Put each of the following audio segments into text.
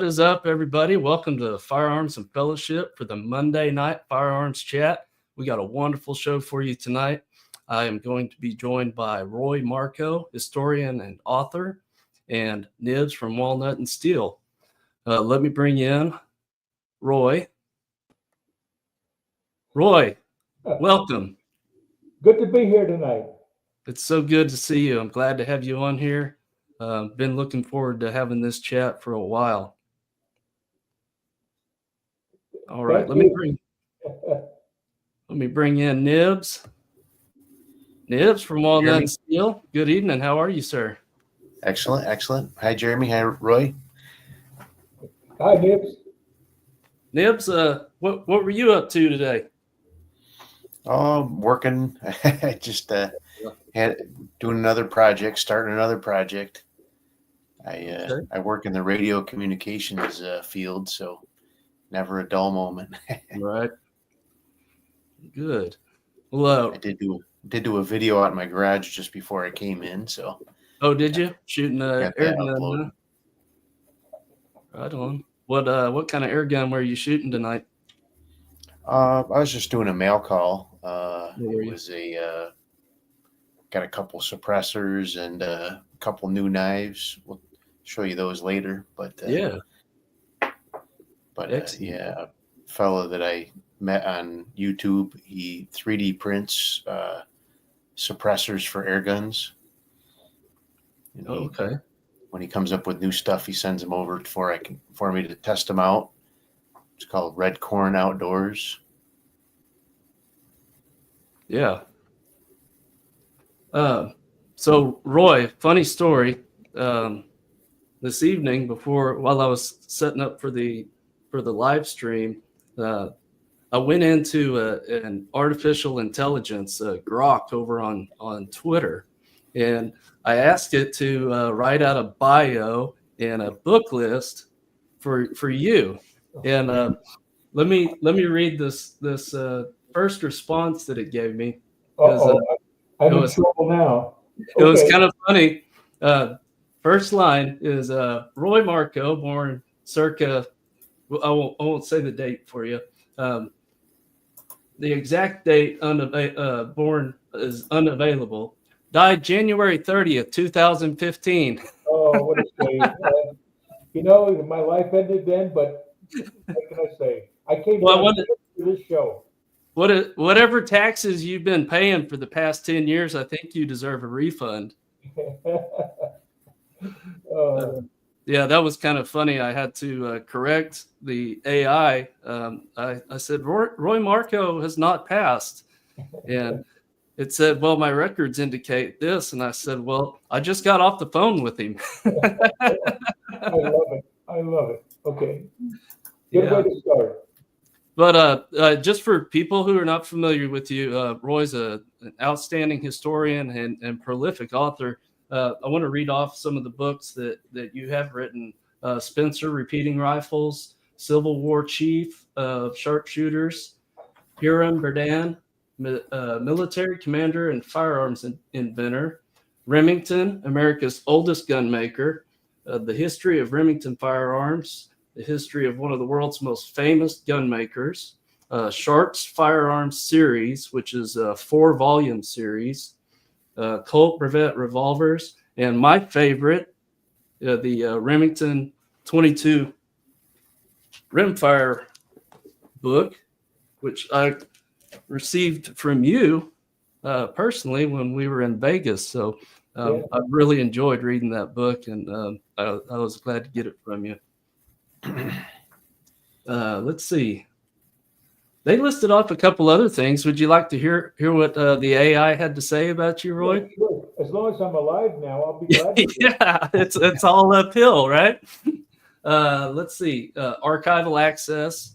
is up, everybody? Welcome to Firearms and Fellowship for the Monday night firearms chat. We got a wonderful show for you tonight. I am going to be joined by Roy Marcot, historian and author, and Nibs from Walnut and Steel. Let me bring in Roy. Roy, welcome. Good to be here tonight. It's so good to see you. I'm glad to have you on here. Been looking forward to having this chat for a while. All right, let me bring in Nibs. Nibs from Walnut and Steel. Good evening. How are you, sir? Excellent, excellent. Hi, Jeremy. Hi, Roy. Hi, Nibs. Nibs, what were you up to today? Oh, working. Just had doing another project, starting another project. I work in the radio communications field, so never a dull moment. Right. Good. Well, I did do a video out in my garage just before I came in. So. Oh, did you shooting an air gun? Right on. What kind of air gun were you shooting tonight? I was just doing a mail call. It was got a couple suppressors and a couple new knives. We'll show you those later. But yeah, a fellow that I met on YouTube, he 3D prints suppressors for air guns. Okay. When he comes up with new stuff, he sends them over for me to test them out. It's called Red Corn Outdoors. Yeah. So Roy, funny story. This evening, while I was setting up for the live stream, I went into an artificial intelligence grok over on Twitter, and I asked it to write out a bio and a book list for you. And let me read this first response that it gave me. I'm in trouble now. It was kind of funny. First line is Roy Marcot, born circa. I won't say the date for you. The exact date born is unavailable. Died January 30th, 2015. Oh, what a shame. My life ended then, but what can I say? I came to this show. Whatever taxes you've been paying for the past 10 years, I think you deserve a refund. Yeah, that was kind of funny. I had to correct the AI. I said, Roy Marcot has not passed. And it said, well, my records indicate this. And I said, well, I just got off the phone with him. I love it. Okay. Good way to start. But just for people who are not familiar with you, Roy's an outstanding historian and prolific author. I want to read off some of the books that you have written. Spencer, Repeating Rifles, Civil War Chief of Sharpshooters, Hiram Berdan, Military Commander and Firearms Inventor, Remington, America's Oldest Gunmaker, The History of Remington Firearms, The History of one of the world's most famous gun makers, Sharp's Firearms Series, which is a 4-volume series, Colt Brevet Revolvers, and my favorite, the Remington 22 Rimfire book, which I received from you personally when we were in Vegas. So I really enjoyed reading that book, and I was glad to get it from you. Let's see. They listed off a couple other things. Would you like to hear what the AI had to say about you, Roy? Yeah, sure. As long as I'm alive now, I'll be glad to. Yeah, it's all uphill, right? Let's see. Archival access.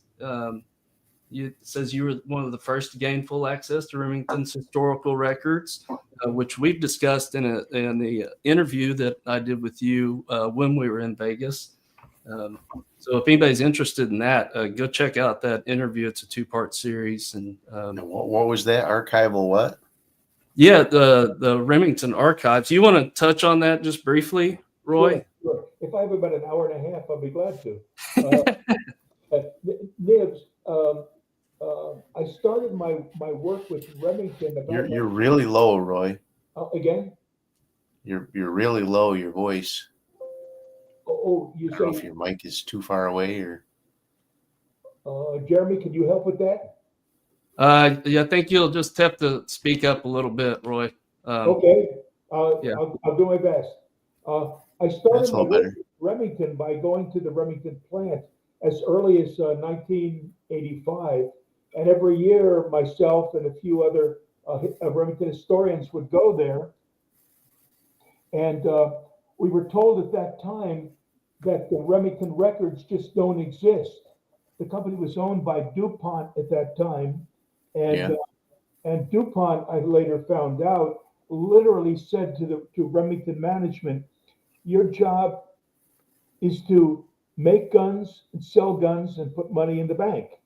It says you were one of the first to gain full access to Remington's historical records, which we've discussed in the interview that I did with you when we were in Vegas. So if anybody's interested in that, go check out that interview. It's a 2-part series. And what was that? Archival what? Yeah, the Remington archives. You want to touch on that just briefly, Roy? Sure. If I have about an hour and a half, I'll be glad to. Nibs, I started my work with Remington about You're really low, Roy. again. You're really low. Your voice. You I don't know say if your mic is too far away or. Jeremy, can you help with that? Yeah, I think you'll just have to speak up a little bit, Roy. Okay, Yeah. I'll do my best. I That's started a my little work better. with Remington by going to the Remington plant as early as 1985, and every year myself and a few other Remington historians would go there, and we were told at that time that the Remington records just don't exist. The company was owned by DuPont at that time, and Yeah. and DuPont, I later found out, literally said to Remington management, "Your job is to make guns and sell guns and put money in the bank,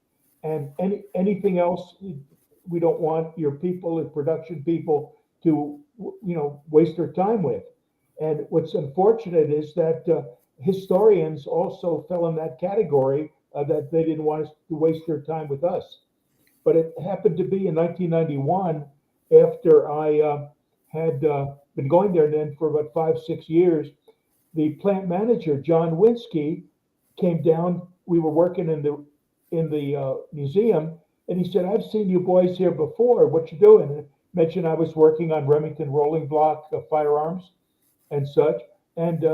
and anything else we don't want your people and production people to waste their time with." And what's unfortunate is that historians also fell in that category, that they didn't want us to waste their time with us. But it happened to be in 1991, after I had been going there then for about 5, 6 years. The plant manager, John Winsky, came down. We were working in the museum, and he said, "I've seen you boys here before. What you doing?" And I mentioned I was working on Remington rolling block firearms and such. And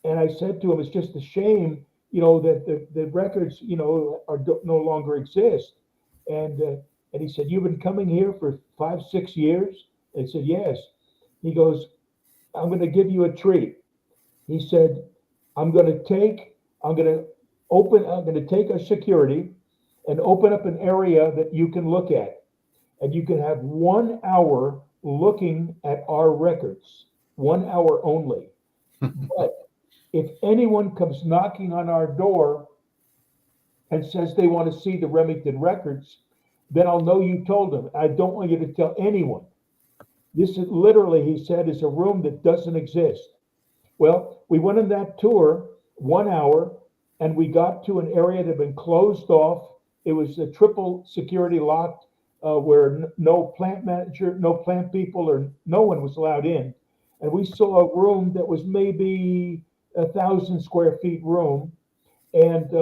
I said to him, "It's just a shame, that the records, are no longer exist." And and he said, "You've been coming here for 5, 6 years?" I said, "Yes." He goes, "I'm going to give you a treat." He said, I'm going to I'm going to take a security and open up an area that you can look at. And you can have 1 hour looking at our records, 1 hour only. But if anyone comes knocking on our door and says they want to see the Remington records, then I'll know you told them. I don't want you to tell anyone. This is literally, he said, is a room that doesn't exist. Well, we went on that tour, 1 hour, and we got to an area that had been closed off. It was a triple security locked, where no plant manager, no plant people, or no one was allowed in. And we saw a room that was maybe 1,000 square feet room, and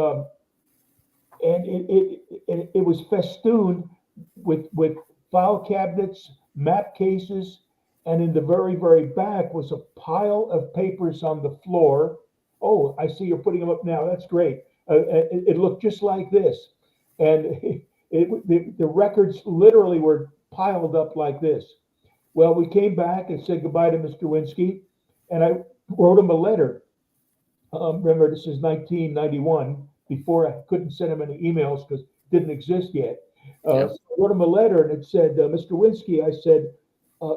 it was festooned with file cabinets, map cases, and in the very, very back was a pile of papers on the floor. Oh, I see you're putting them up now. That's great. It looked just like this, and the records literally were piled up like this. Well, we came back and said goodbye to Mr. Winsky, and I wrote him a letter. Remember, this is 1991, before I couldn't send him any emails because it didn't exist yet. So I wrote him a letter, and it said, "Mr. Winsky," I said,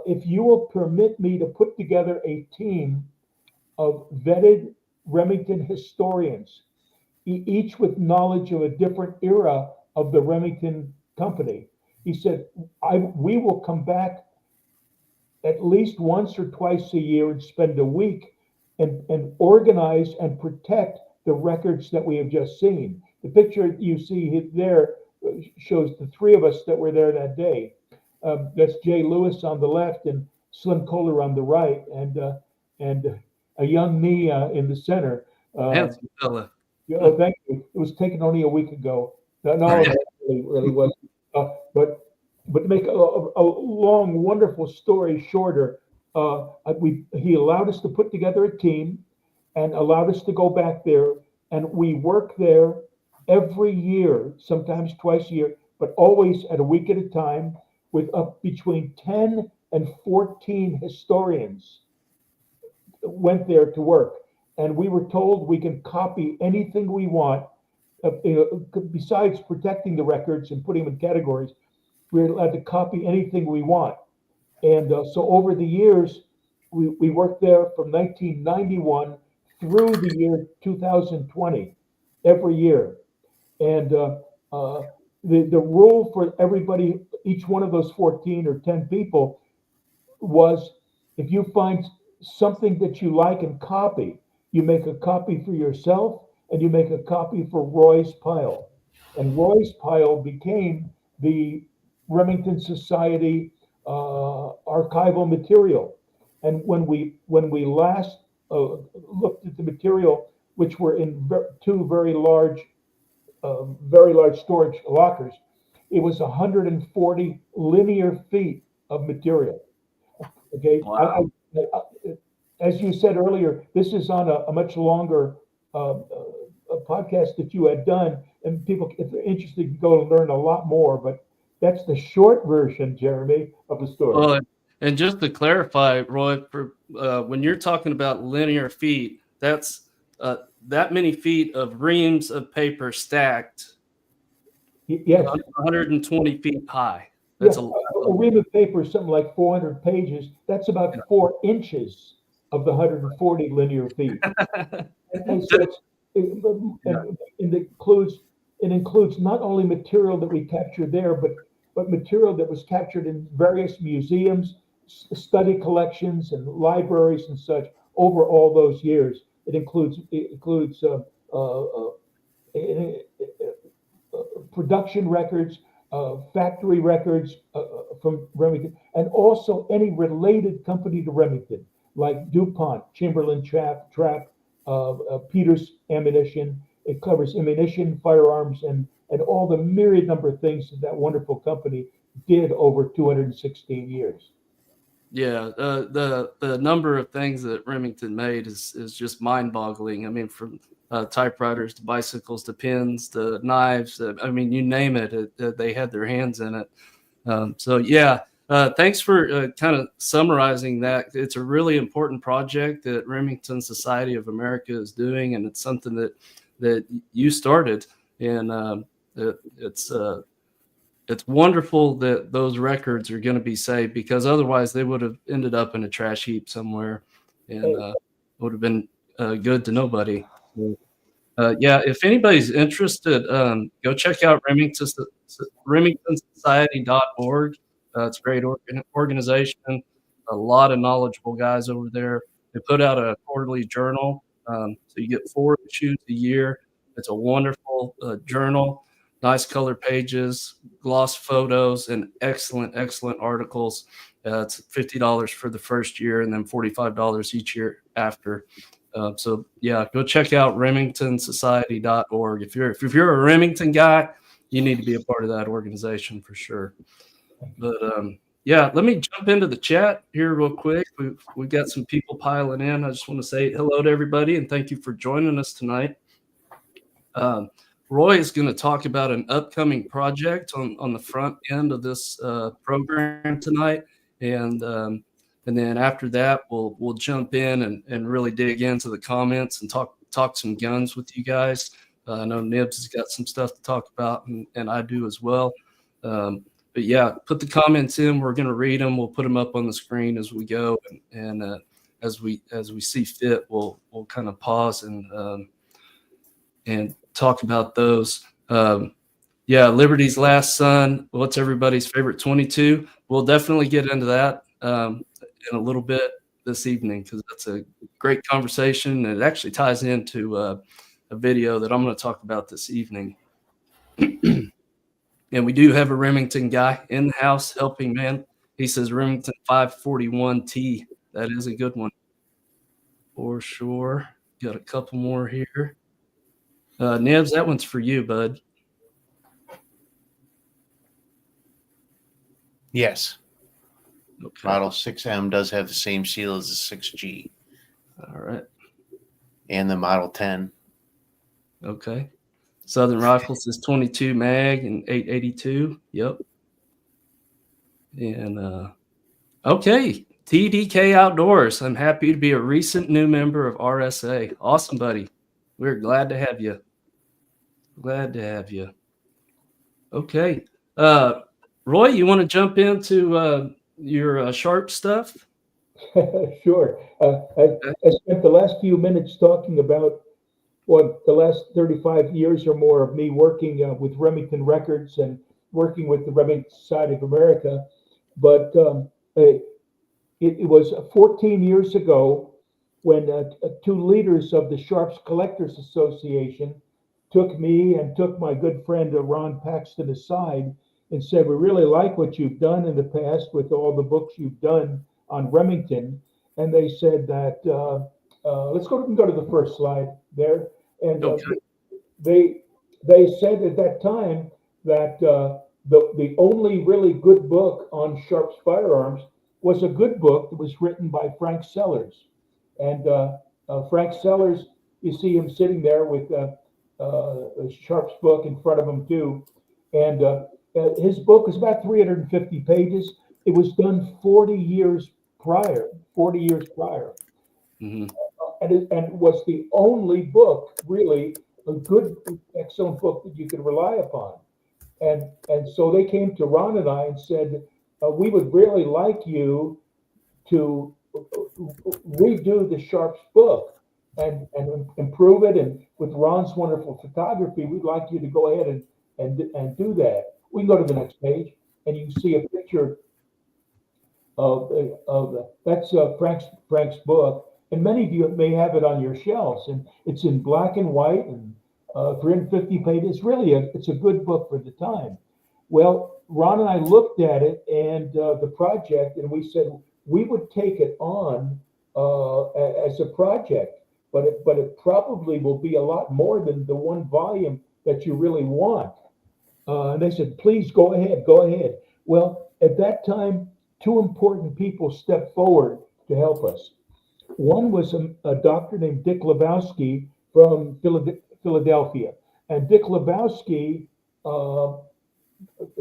"if you will permit me to put together a team of vetted Remington historians, each with knowledge of a different era of the Remington company," he said, "we will come back at least once or twice a year and spend a week and organize and protect the records that we have just seen." The picture you see there shows the three of us that were there that day. That's Jay Lewis on the left and Slim Kohler on the right, and a young me in the center. Handsome fella. Thank you. It was taken only a week ago. No, it really wasn't. But to make a long, wonderful story shorter, he allowed us to put together a team and allowed us to go back there, and we work there every year, sometimes twice a year, but always at a week at a time, with up between 10 and 14 historians went there to work. And we were told we can copy anything we want. Besides protecting the records and putting them in categories, we're allowed to copy anything we want. And so over the years, we worked there from 1991 through the year 2020, every year. And the rule for everybody, each one of those 14 or 10 people, was if you find something that you like and copy. You make a copy for yourself and you make a copy for Roy's pile. And Roy's pile became the Remington Society archival material. And when we last looked at the material, which were in two very large storage lockers, it was 140 linear feet of material. Okay, Wow. as you said earlier, this is on a much longer a podcast that you had done, and people, if they're interested, can go and learn a lot more. But that's the short version, Jeremy, of the story. Well, and just to clarify, Roy, for when you're talking about linear feet, that's that many feet of reams of paper stacked, Yes, 120 feet high. yeah, That's a ream of paper is something like 400 pages. That's about 4 inches of the 140 linear feet. And so yeah. it includes not only material that we captured there, but material that was captured in various museums, study collections, and libraries and such over all those years. It includes uh, production records, factory records from Remington, and also any related company to Remington, like DuPont, Chamberlain Trap, Peters Ammunition. It covers ammunition, firearms, and all the myriad number of things that wonderful company did over 216 years. Yeah, the number of things that Remington made is just mind-boggling. I mean, from typewriters to bicycles to pins to knives. I mean, you name it, they had their hands in it. So yeah, thanks for kind of summarizing that. It's a really important project that Remington Society of America is doing, and it's something that you started, and it's wonderful that those records are going to be saved, because otherwise they would have ended up in a trash heap somewhere, and would have been good to nobody. Yeah, if anybody's interested, go check out RemingtonSociety.org. It's a great organization. A lot of knowledgeable guys over there. They put out a quarterly journal, so you get 4 issues a year. It's a wonderful journal, nice color pages, gloss photos, and excellent articles. It's $50 for the first year, and then $45 each year after. So yeah, go check out RemingtonSociety.org. If you're a Remington guy, you need to be a part of that organization for sure. But yeah, let me jump into the chat here real quick. We've got some people piling in. I just want to say hello to everybody and thank you for joining us tonight. Roy is going to talk about an upcoming project on the front end of this program tonight, and then after that we'll jump in and really dig into the comments and talk some guns with you guys. I know Nibs has got some stuff to talk about, and I do as well. But yeah, put the comments in. We're going to read them. We'll put them up on the screen as we go, and as we see fit, we'll kind of pause and talk about those. Yeah, Liberty's Last Son. What's everybody's favorite 22? We'll definitely get into that in a little bit this evening, because that's a great conversation, and it actually ties into a video that I'm going to talk about this evening. And we do have a Remington guy in the house helping, man. He says Remington 541T. That is a good one for sure. Got a couple more here. Nibs, that one's for you, bud. Yes. Okay. Model 6M does have the same seal as the 6G. All right. And the Model 10. Okay. Southern Rifles is 22 mag and 882. Yep. And okay, TDK Outdoors. I'm happy to be a recent new member of RSA. Awesome, buddy. We're glad to have you. Glad to have you. Okay. Roy, you want to jump into your sharp stuff? Sure. I spent the last few minutes talking about the last 35 years or more of me working with Remington Records and working with the Remington Society of America. But it was 14 years ago when two leaders of the Sharps Collectors Association took me and took my good friend Ron Paxton aside and said, "We really like what you've done in the past with all the books you've done on Remington." And they said that, let's go to the first slide there. And Okay. they they said at that time that the only really good book on Sharps firearms was a good book that was written by Frank Sellers. And Frank Sellers, you see him sitting there with a Sharps book in front of him too. And his book is about 350 pages. It was done 40 years prior, Hmm. and was the only book, really, a good, excellent book that you could rely upon. And so they came to Ron and I and said, we would really like you to redo the Sharps book and improve it. And with Ron's wonderful photography, we'd like you to go ahead and do that. We can go to the next page, and you can see a picture of that's Frank's book, and many of you may have it on your shelves, and it's in black and white and 350 pages. Really, it's a good book for the time. Well, Ron and I looked at it and the project, and we said we would take it on as a project, but it probably will be a lot more than the one volume that you really want. And they said, please go ahead, go ahead. Well, at that time, two important people stepped forward to help us. One was a doctor named Dick Lebowski from Philadelphia. And Dick Lebowski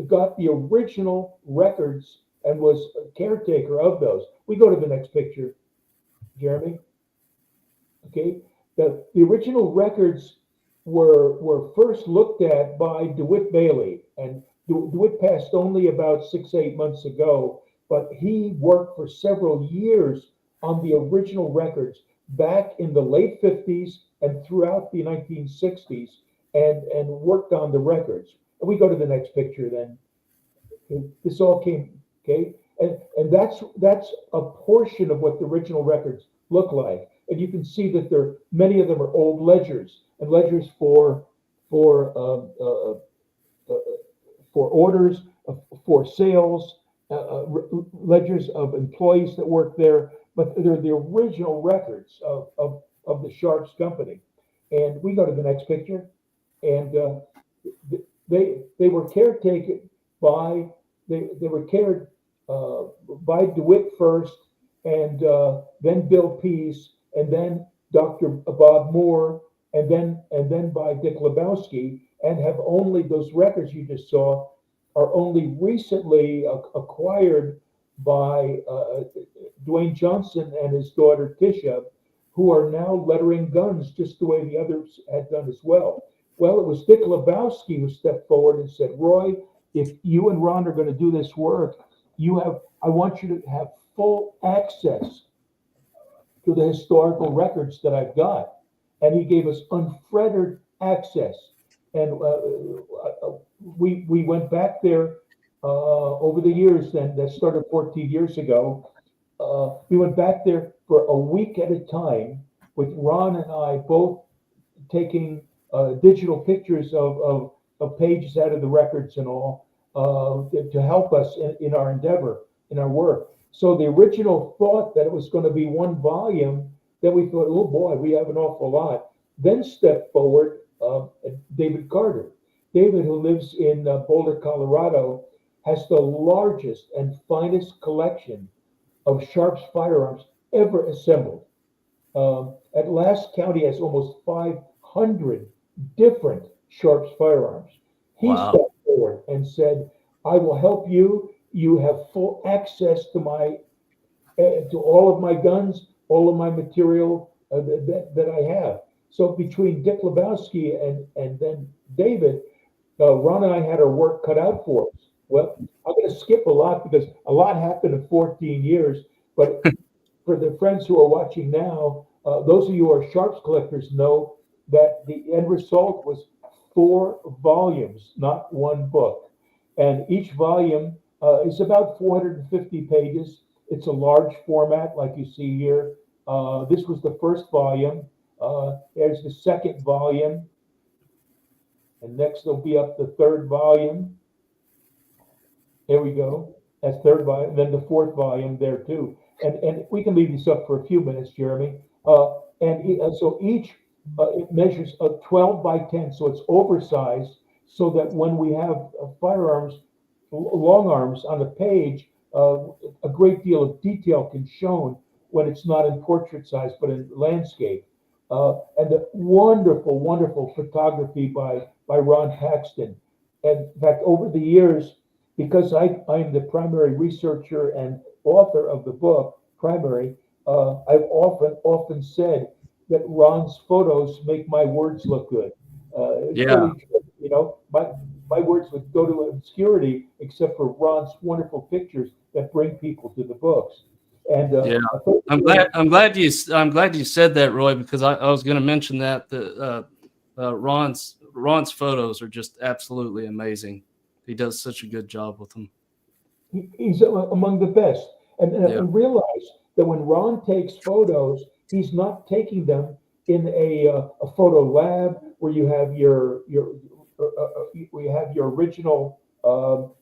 got the original records and was a caretaker of those. We go to the next picture, Jeremy. Okay. The original records were first looked at by DeWitt Bailey, and DeWitt passed only about 6, 8 months ago, but he worked for several years on the original records back in the late 50s and throughout the 1960s, and worked on the records. And we go to the next picture then. This all came, okay? And that's a portion of what the original records look like. And you can see that many of them are old ledgers, and ledgers for orders, for sales, ledgers of employees that work there, but they're the original records of the Sharps company. And we go to the next picture, and they were caretaken by they were cared by DeWitt first, and then Bill Peace, and then Dr. Bob Moore, and then by Dick Lebowski, and have only those records you just saw are only recently acquired by Dwayne Johnson and his daughter Tisha, who are now lettering guns just the way the others had done as well. Well, it was Dick Lebowski who stepped forward and said, Roy, if you and Ron are going to do this work, I want you to have full access to the historical records that I've got. And he gave us unfettered access. And we went back there over the years, then that started 14 years ago. We went back there for a week at a time with Ron and I both taking digital pictures of pages out of the records and all to help us in our endeavor, in our work. So the original thought that it was going to be one volume, then we thought, oh boy, we have an awful lot. Then stepped forward David Carter. David, who lives in Boulder, Colorado, has the largest and finest collection of Sharps firearms ever assembled. At last count, he has almost 500 different Sharps firearms. He stepped forward and said, I will help you. You have full access to all of my guns, all of my material that I have. So between Dick Lebowski and then David, Ron and I had our work cut out for us. Well, I'm going to skip a lot because a lot happened in 14 years. But for the friends who are watching now, those of you who are Sharps collectors know that the end result was 4 volumes, not one book. And each volume is about 450 pages. It's a large format, like you see here. This was the first volume. There's the second volume, and next there'll be up the third volume. Here we go. That's third volume, and then the fourth volume there too. And we can leave this up for a few minutes, Jeremy. So each it measures 12 by 10, so it's oversized, so that when we have firearms, long arms on the page, a great deal of detail can shown when it's not in portrait size but in landscape. And the wonderful, wonderful photography by Ron Paxton. And in fact, over the years, because I'm the primary researcher and author of the book, I've often said that Ron's photos make my words look good. It's really true. You know, my words would go to obscurity except for Ron's wonderful pictures that bring people to the books. And yeah, I'm glad you said that, Roy, because I was going to mention that Ron's photos are just absolutely amazing. He does such a good job with them. He's among the best. And realize that when Ron takes photos, he's not taking them in a photo lab where you have your original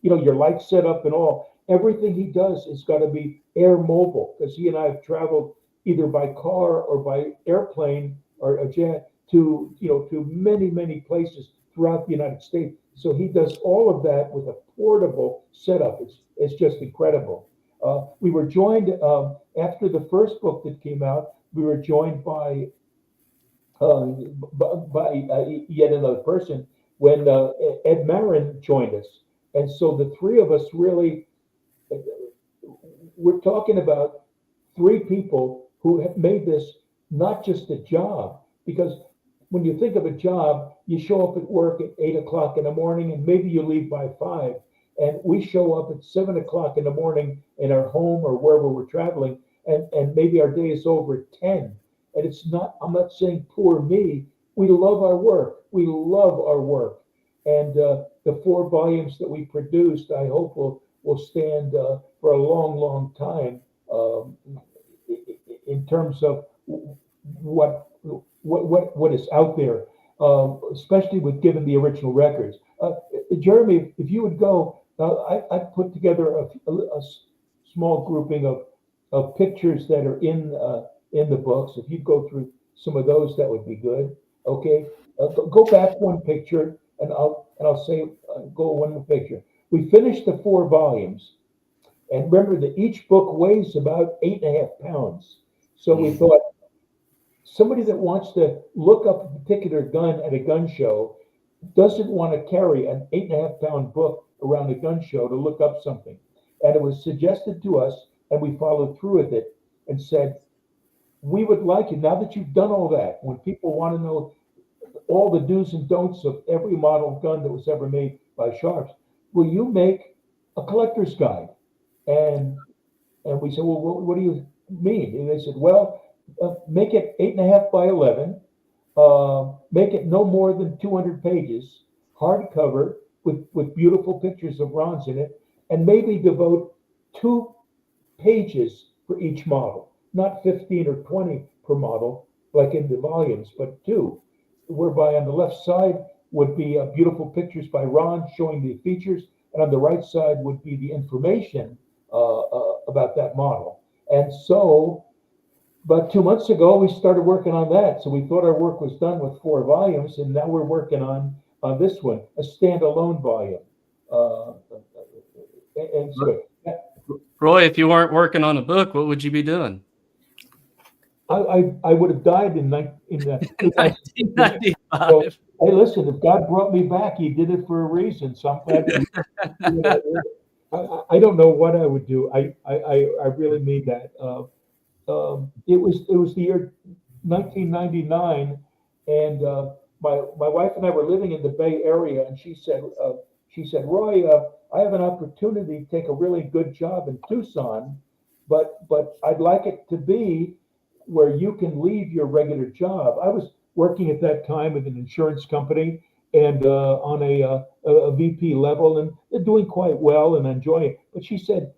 your light setup and all. Everything he does is got to be air mobile, because he and I have traveled either by car or by airplane or a jet to many places throughout the United States. So he does all of that with a portable setup. It's just incredible. We were joined after the first book that came out. We were joined by yet another person when Ed Marin joined us, and so the three of us really, we're talking about three people who have made this not just a job, because when you think of a job, you show up at work at 8 o'clock in the morning and maybe you leave by 5. And we show up at 7 o'clock in the morning in our home or wherever we're traveling, and maybe our day is over at 10. And it's not, I'm not saying poor me. We love our work. We love our work. And the 4 volumes that we produced, I hope will stand for a long time in terms of what is out there, especially with given the original records. Jeremy, if you would go, I put together a small grouping of pictures that are in the books. If you'd go through some of those, that would be good. Okay, go back one picture, and I'll say go one picture. We finished the 4 volumes, and remember that each book weighs about 8.5 pounds. So we thought, somebody that wants to look up a particular gun at a gun show doesn't want to carry an 8.5 pound book around a gun show to look up something. And it was suggested to us, and we followed through with it and said, we would like it, now that you've done all that, when people want to know all the do's and don'ts of every model gun that was ever made by Sharps, will you make a collector's guide? And we said, well, what do you mean? And they said, well, make it 8.5 by 11, make it no more than 200 pages, hardcover with beautiful pictures of Ron's in it, and maybe devote 2 pages for each model, not 15 or 20 per model like in the volumes, but 2, whereby on the left side would be beautiful pictures by Ron showing the features, and on the right side would be the information about that model. And so about 2 months ago, we started working on that. So we thought our work was done with 4 volumes, and now we're working on this one, a standalone volume. And so, Roy, if you weren't working on a book, what would you be doing? I would have died in 1995. So, hey, listen, if God brought me back, He did it for a reason. So I'm glad. I don't know what I would do. I really mean that. It was the year 1999, and my wife and I were living in the Bay Area, and she said, Roy, I have an opportunity to take a really good job in Tucson, but I'd like it to be where you can leave your regular job. I was working at that time with an insurance company and on a VP level, and they're doing quite well and enjoying it. But she said,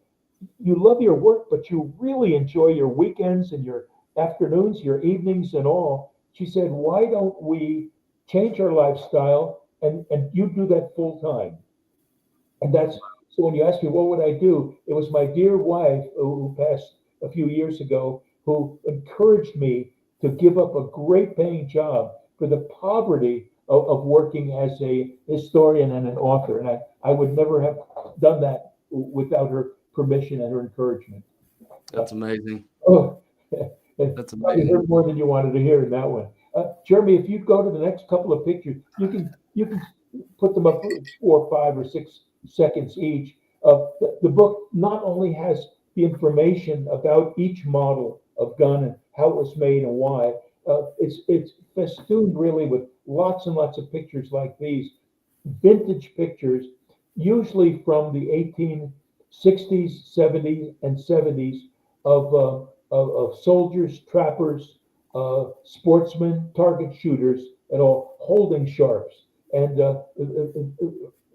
you love your work, but you really enjoy your weekends and your afternoons, your evenings, and all. She said, why don't we change our lifestyle and you do that full time? And that's so when you ask me what would I do, it was my dear wife who passed a few years ago who encouraged me to give up a great paying job for the poverty of working as a historian and an author. And I would never have done that without her permission and her encouragement. That's amazing. Oh, That's you amazing. heard more than you wanted to hear in that one. Jeremy, if you go to the next couple of pictures, you can put them up for 4, 5, or 6 seconds each. The book not only has the information about each model of gun and how it was made and why. It's festooned really with lots and lots of pictures like these, vintage pictures, usually from the 1860s, 70s, and 70s of soldiers, trappers, sportsmen, target shooters, and all holding sharps. And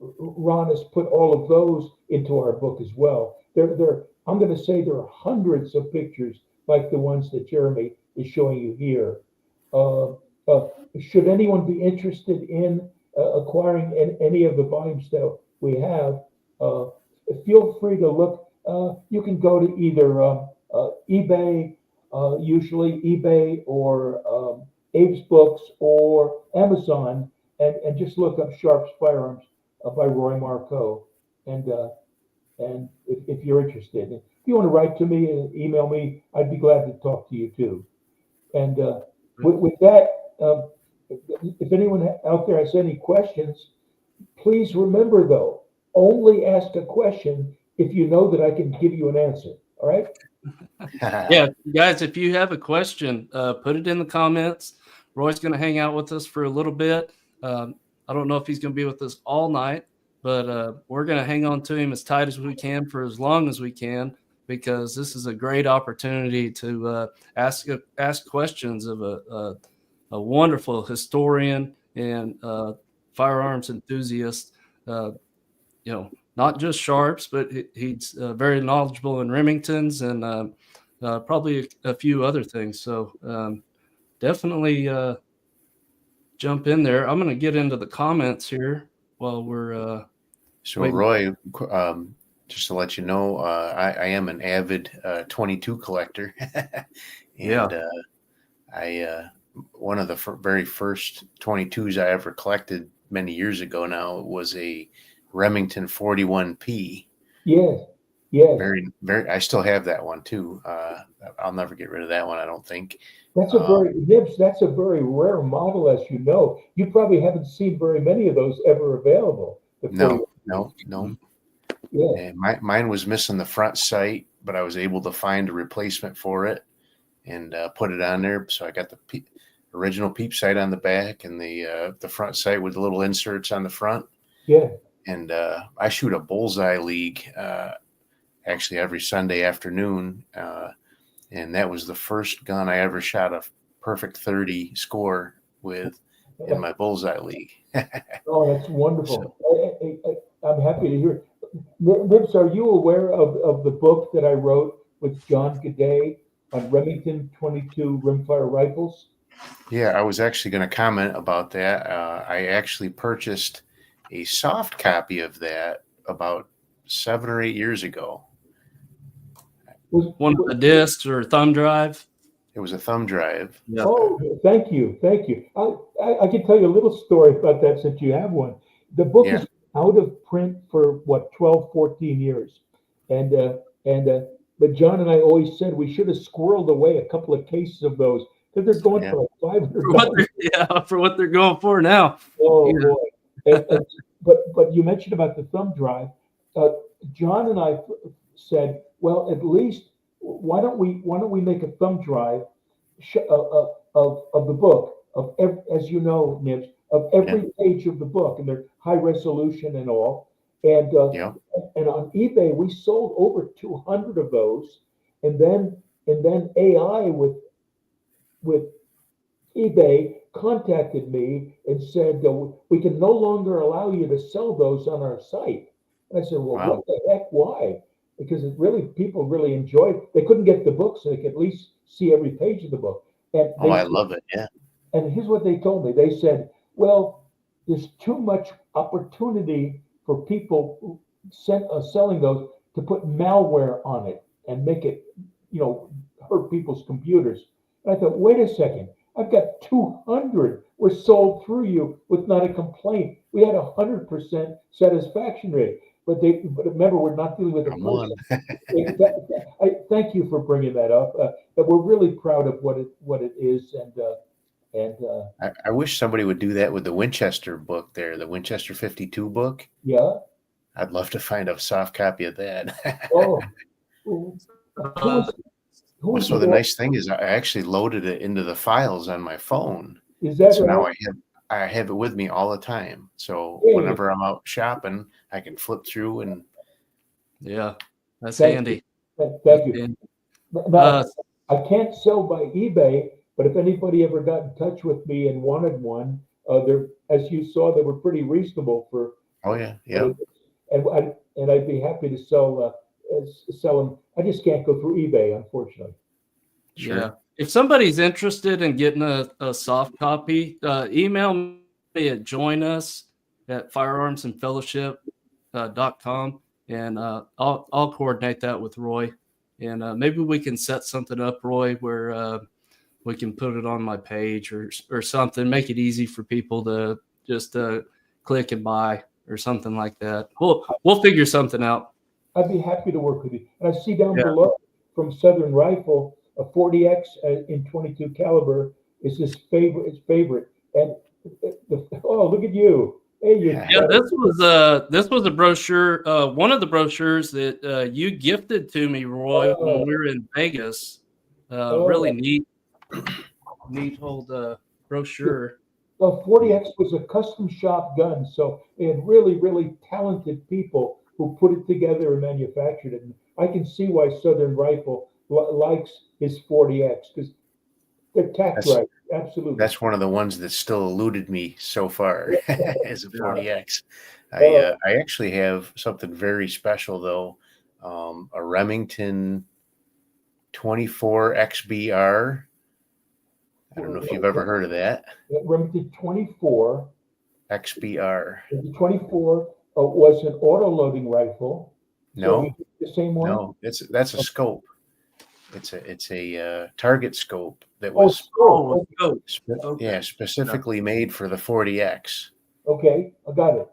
Ron has put all of those into our book as well. I'm going to say there are hundreds of pictures like the ones that Jeremy is showing you here. Uh, should anyone be interested in acquiring any of the volumes that we have, uh, feel free to look. You can go to either eBay, usually eBay or Abe's Books or Amazon, and just look up Sharp's Firearms by Roy Marcot. And if you're interested, if you want to write to me and email me, I'd be glad to talk to you too. And with that, if anyone out there has any questions, please remember though, only ask a question if you know that I can give you an answer. All right? Yeah, guys, if you have a question, put it in the comments. Roy's going to hang out with us for a little bit. I don't know if he's going to be with us all night, but we're going to hang on to him as tight as we can for as long as we can, because this is a great opportunity to ask questions of a wonderful historian and firearms enthusiast. Not just Sharps, but he's very knowledgeable in Remingtons and probably a few other things. So definitely jump in there. I'm going to get into the comments here while we're So waiting. Roy, just to let you know, I am an avid 22 collector, and one of the very first 22s I ever collected many years ago now was a Remington 41P. Yes. Very, very. I still have that one too. I'll never get rid of that one, I don't think. That's that's a very rare model, as you know. You probably haven't seen very many of those ever available. No. Yeah. And mine was missing the front sight, but I was able to find a replacement for it and put it on there. So I got the original peep sight on the back and the front sight with the little inserts on the front. Yeah. And I shoot a bullseye league actually every Sunday afternoon. And that was the first gun I ever shot a perfect 30 score with in my bullseye league. Oh, that's wonderful. I'm happy to hear it. Nibs, are you aware of the book that I wrote with John G'day on Remington 22 rimfire rifles? Yeah, I was actually going to comment about that. I actually purchased a soft copy of that about 7 or 8 years ago. One of the discs or thumb drive? It was a thumb drive. Yeah. Oh, thank you. I can tell you a little story about that since you have one. The book is out of print for 12, 14 years. But John and I always said we should have squirreled away a couple of cases of those because they're going for like $500. For what they're going for now. Oh boy. But you mentioned about the thumb drive. John and I said, well, at least why don't we make a thumb drive of the book of every, as you know, Nibs, of every page of the book, and they're high resolution and all. And on eBay we sold over 200 of those, and then AI with eBay contacted me and said we can no longer allow you to sell those on our site. And I said, well, what the heck? Why? because people really enjoyed. They couldn't get the book, so they could at least see every page of the book. And Oh, I love it. Yeah. and here's what they told me. They said, "Well, there's too much opportunity for people selling those to put malware on it and make it, hurt people's computers." And I thought, wait a second, I've got 200 were sold through you with not a complaint. We had 100% satisfaction rate. But remember, we're not dealing with a Come person. on. I thank you for bringing that up. That we're really proud of what it is, and I wish somebody would do that with the Winchester book there, the Winchester 52 book. yeah. I'd love to find a soft copy of that. Oh, who was, who was So the nice thing is I actually loaded it into the files on my phone. Is that So now right? I have it with me all the time. So Hey. whenever I'm out shopping, I can flip through and Yeah, that's Thank handy. Thank you. And, Now, I can't sell by eBay, but if anybody ever got in touch with me and wanted one, as you saw, they were pretty reasonable for. oh yeah. And I'd be happy to sell them. I just can't go through eBay, unfortunately. Sure. yeah, if somebody's interested in getting a soft copy, email me at joinus@firearmsandfellowship.com, and I'll coordinate that with Roy, and maybe we can set something up, Roy, where we can put it on my page or something, make it easy for people to just click and buy or something like that. We'll figure something out. I'd be happy to work with you. And I see down Yeah. below from Southern Rifle, a 40X in 22 caliber is his favorite. And look at you. Hey, Yeah, this was a brochure, one of the brochures that you gifted to me, Roy, when we were in Vegas. Really neat old brochure. Well, 40X was a custom shop gun, so they had really, really talented people who put it together and manufactured it. And I can see why Southern Rifle likes his 40X, because they're tacked right. Absolutely. That's one of the ones that still eluded me so far as a 40X. I actually have something very special though, a Remington 24 XBR. I don't know if you've ever heard of that. Remington 24 XBR. The 24 was an auto-loading rifle. No, so the same one. No, that's a scope. It's a target scope that Oh, was scope. specifically made for the 40X. Okay, I got it.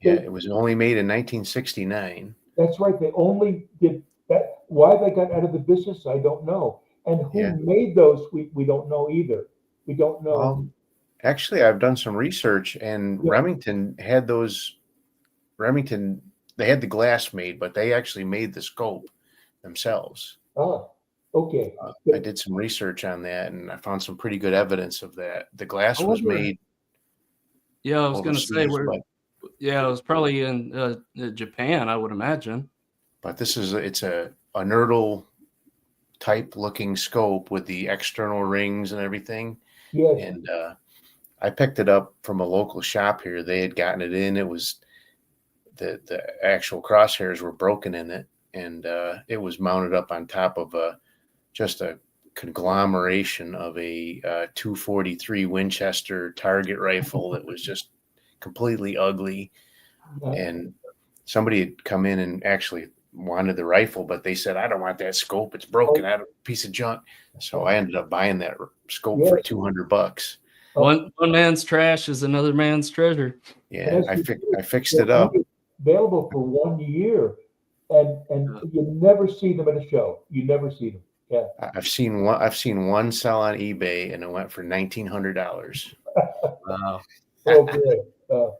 Yeah, it was only made in 1969. That's right. They only did that. Why they got out of the business, I don't know. And who made those, we don't know either. We don't know. Actually, I've done some research, and Remington had those. Remington, they had the glass made, but they actually made the scope themselves. Ah, okay. I did some research on that, and I found some pretty good evidence of that. The glass was made. Yeah, I was going to say it was probably in Japan, I would imagine. But it's a Nerdle type looking scope with the external rings and everything. Yes. And I picked it up from a local shop here. They had gotten it in. It was the actual crosshairs were broken in it, and it was mounted up on top of just a conglomeration of a 243 Winchester target rifle that was just completely ugly. And somebody had come in and actually wanted the rifle, but they said, "I don't want that scope. It's broken. I have a piece of junk." So I ended up buying that scope for $200. One man's trash is another man's treasure. Yeah, I fixed it up. Available for 1 year, and you never see them at a show. You never see them. Yeah, I've seen one sell on eBay, and it went for $1,900. Wow. Oh, good. So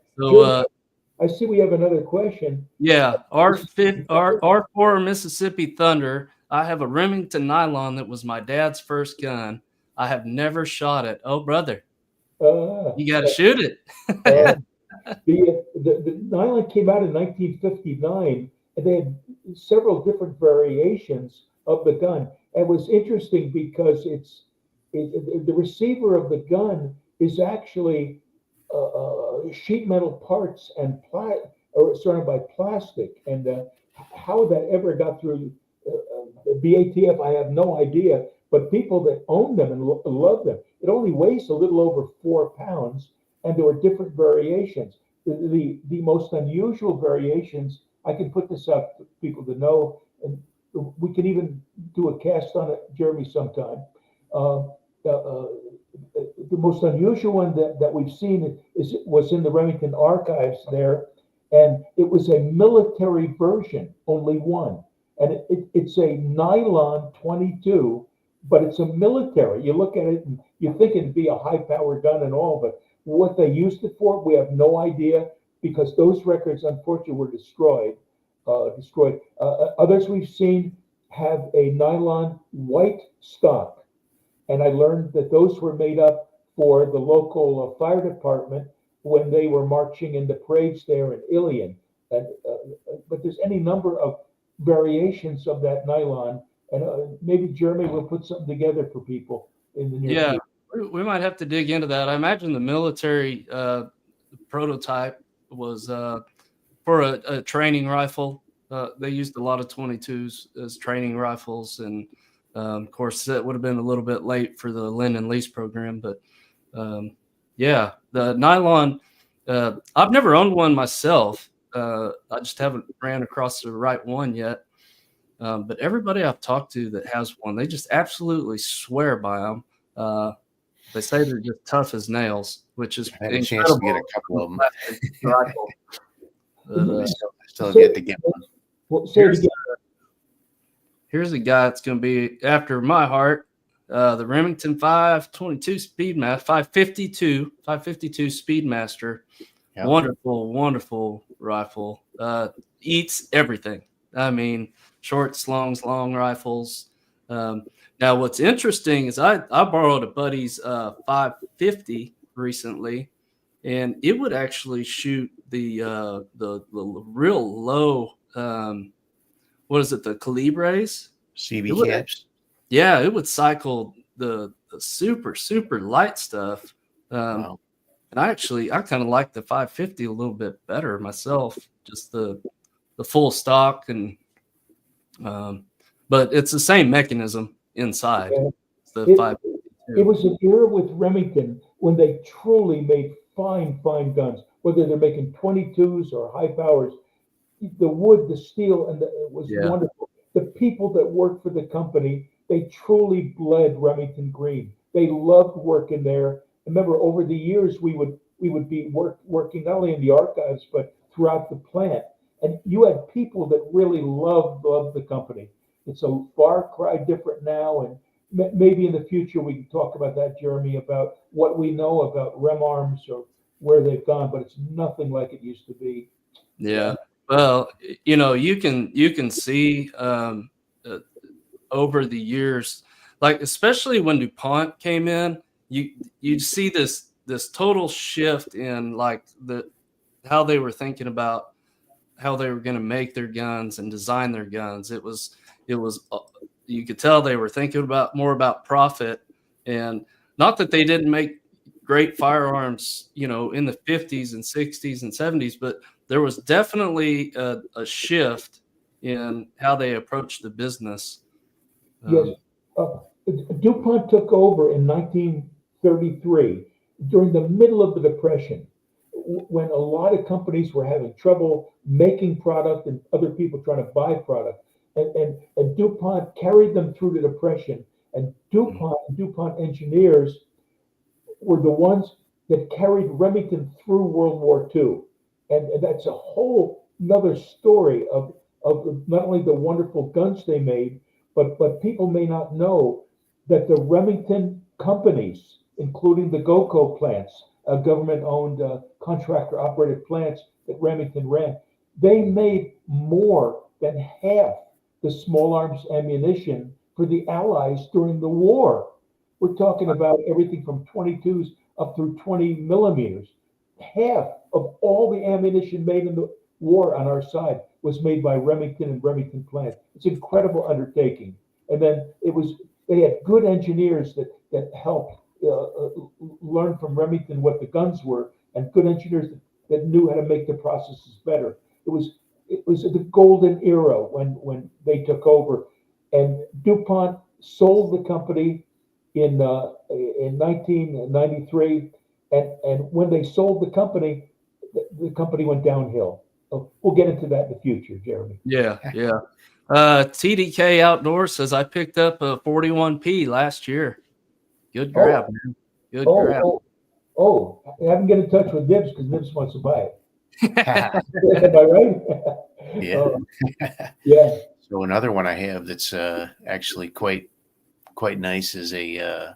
I see we have another question. Yeah, R4 Mississippi Thunder. I have a Remington nylon that was my dad's first gun. I have never shot it. Oh, brother, you got to shoot it. The nylon came out in 1959, and they had several different variations of the gun. It was interesting because the receiver of the gun is actually sheet metal parts and surrounded by plastic, and how that ever got through BATF, I have no idea. But people that own them and love them, it only weighs a little over 4 pounds, and there are different variations. The most unusual variations, I can put this up for people to know, and we can even do a cast on it, Jeremy, sometime. Uh, the most unusual one that we've seen was in the Remington archives there, and it was a military version, only one, and it's a nylon 22, but it's a military. You look at it and you think it'd be a high-powered gun and all, but what they used it for, we have no idea, because those records, unfortunately, were destroyed. Others we've seen have a nylon white stock, and I learned that those were made up for the local fire department when they were marching in the parades there in Ilion. But there's any number of variations of that nylon, and maybe Jeremy will put something together for people in the near future. We might have to dig into that. I imagine the military prototype was for a training rifle. They used a lot of 22s as training rifles, and of course that would have been a little bit late for the lend and lease program. But yeah, the nylon. I've never owned one myself. I just haven't ran across the right one yet. But everybody I've talked to that has one, they just absolutely swear by them. They say they're just tough as nails, which is I had a chance to get a couple of them. But, still get to get one. Well, say it again. Here's a guy that's going to be after my heart. The Remington 522 Speedmaster, 552 Speedmaster. Yep. Wonderful rifle. Eats everything. I mean, shorts, long rifles. Now, what's interesting is I borrowed a buddy's 550 recently, and it would actually shoot the real low. What is it? The Calibres? CB caps. Yeah, it would cycle the super light stuff. Wow. And I kind of like the 550 a little bit better myself. Just the full stock, and but it's the same mechanism inside. Yeah. It was an era with Remington when they truly made fine guns, whether they're making 22s or high powers. The wood, the steel, and it was wonderful. The people that worked for the company, they truly bled Remington green. They loved working there. I remember over the years we would be working not only in the archives but throughout the plant, and you had people that really loved the company. It's a far cry different now, and maybe in the future we can talk about that, Jeremy, about what we know about Rem Arms or where they've gone, but it's nothing like it used to be. Yeah. Well, you can see over the years, like especially when DuPont came in, you see this total shift in like how they were thinking about how they were going to make their guns and design their guns. It was you could tell they were thinking more about profit, and not that they didn't make great firearms, in the 50s and 60s and 70s, but there was definitely a shift in how they approached the business. Yes. DuPont took over in 1933 during the middle of the Depression, when a lot of companies were having trouble making product and other people trying to buy product. And DuPont carried them through the Depression. And DuPont engineers were the ones that carried Remington through World War II. And that's a whole another story of not only the wonderful guns they made, but people may not know that the Remington companies, including the GOCO plants, government-owned contractor-operated plants that Remington ran, they made more than half the small arms ammunition for the Allies during the war. We're talking about everything from 22s up through 20 millimeters. Half of all the ammunition made in the war on our side was made by Remington and Remington plant. It's an incredible undertaking. And then they had good engineers that helped learn from Remington what the guns were, and good engineers that knew how to make the processes better. It was it was the golden era when they took over, and DuPont sold the company in 1993, and when they sold the company went downhill. We'll get into that in the future, Jeremy. Yeah. TDK Outdoors says I picked up a 41P last year. Good grab, man. Good grab. I haven't get in touch with Nibs because Nibs wants to buy it. Am I right? Yeah. Yeah. So another one I have that's actually quite nice is a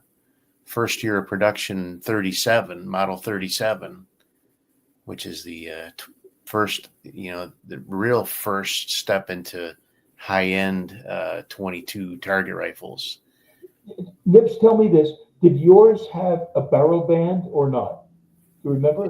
first year of production 37, model 37, which is the first, the real first step into high-end 22 target rifles. Nibs, tell me this. Did yours have a barrel band or not? Do you remember?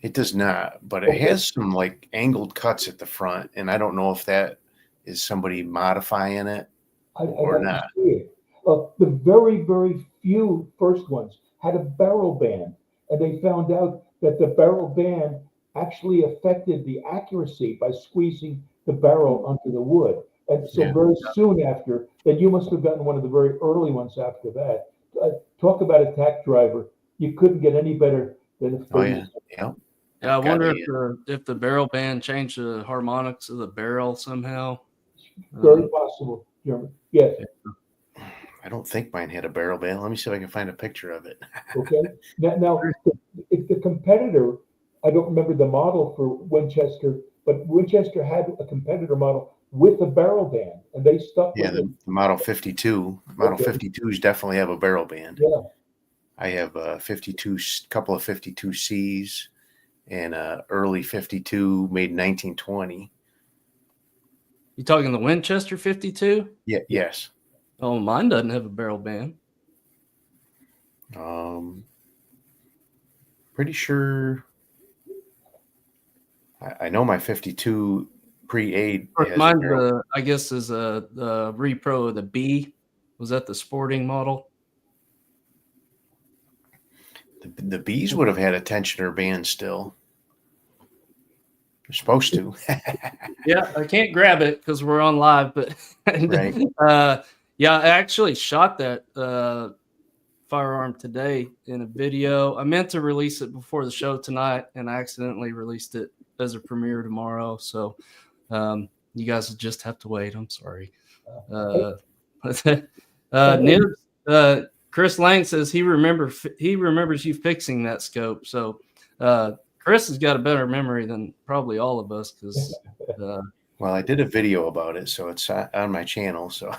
It does not, but it has some like angled cuts at the front, and I don't know if that is somebody modifying it or not. To see it. The very, very few first ones had a barrel band, and they found out that the barrel band actually affected the accuracy by squeezing the barrel onto the wood. And so very soon after, then you must have gotten one of the very early ones after that. Talk about a tack driver. You couldn't get any better than a 30. Yeah. I wonder if the barrel band changed the harmonics of the barrel somehow. Very possible, Jeremy. Yes. I don't think mine had a barrel band. Let me see if I can find a picture of it. Okay. Now, if the competitor, I don't remember the model for Winchester, but Winchester had a competitor model with a barrel band, and they stuck with it. The Model 52. Model 52s definitely have a barrel band. Yeah. I have a couple of 52Cs and early 52 made in 1920. You talking the Winchester 52? Yeah. Yes. Oh, mine doesn't have a barrel band. Pretty sure. I know my 52 pre-aid. Mine, I guess, is the repro of the B. Was that the sporting model? The Bs would have had a tensioner band still. They're supposed to. Yeah, I can't grab it because we're on live, but right. Yeah, I actually shot that firearm today in a video. I meant to release it before the show tonight, and I accidentally released it as a premiere tomorrow. So you guys will just have to wait. I'm sorry. Nibs, Chris Lang says he remembers you fixing that scope. So Chris has got a better memory than probably all of us because. Well, I did a video about it, so it's on my channel. So,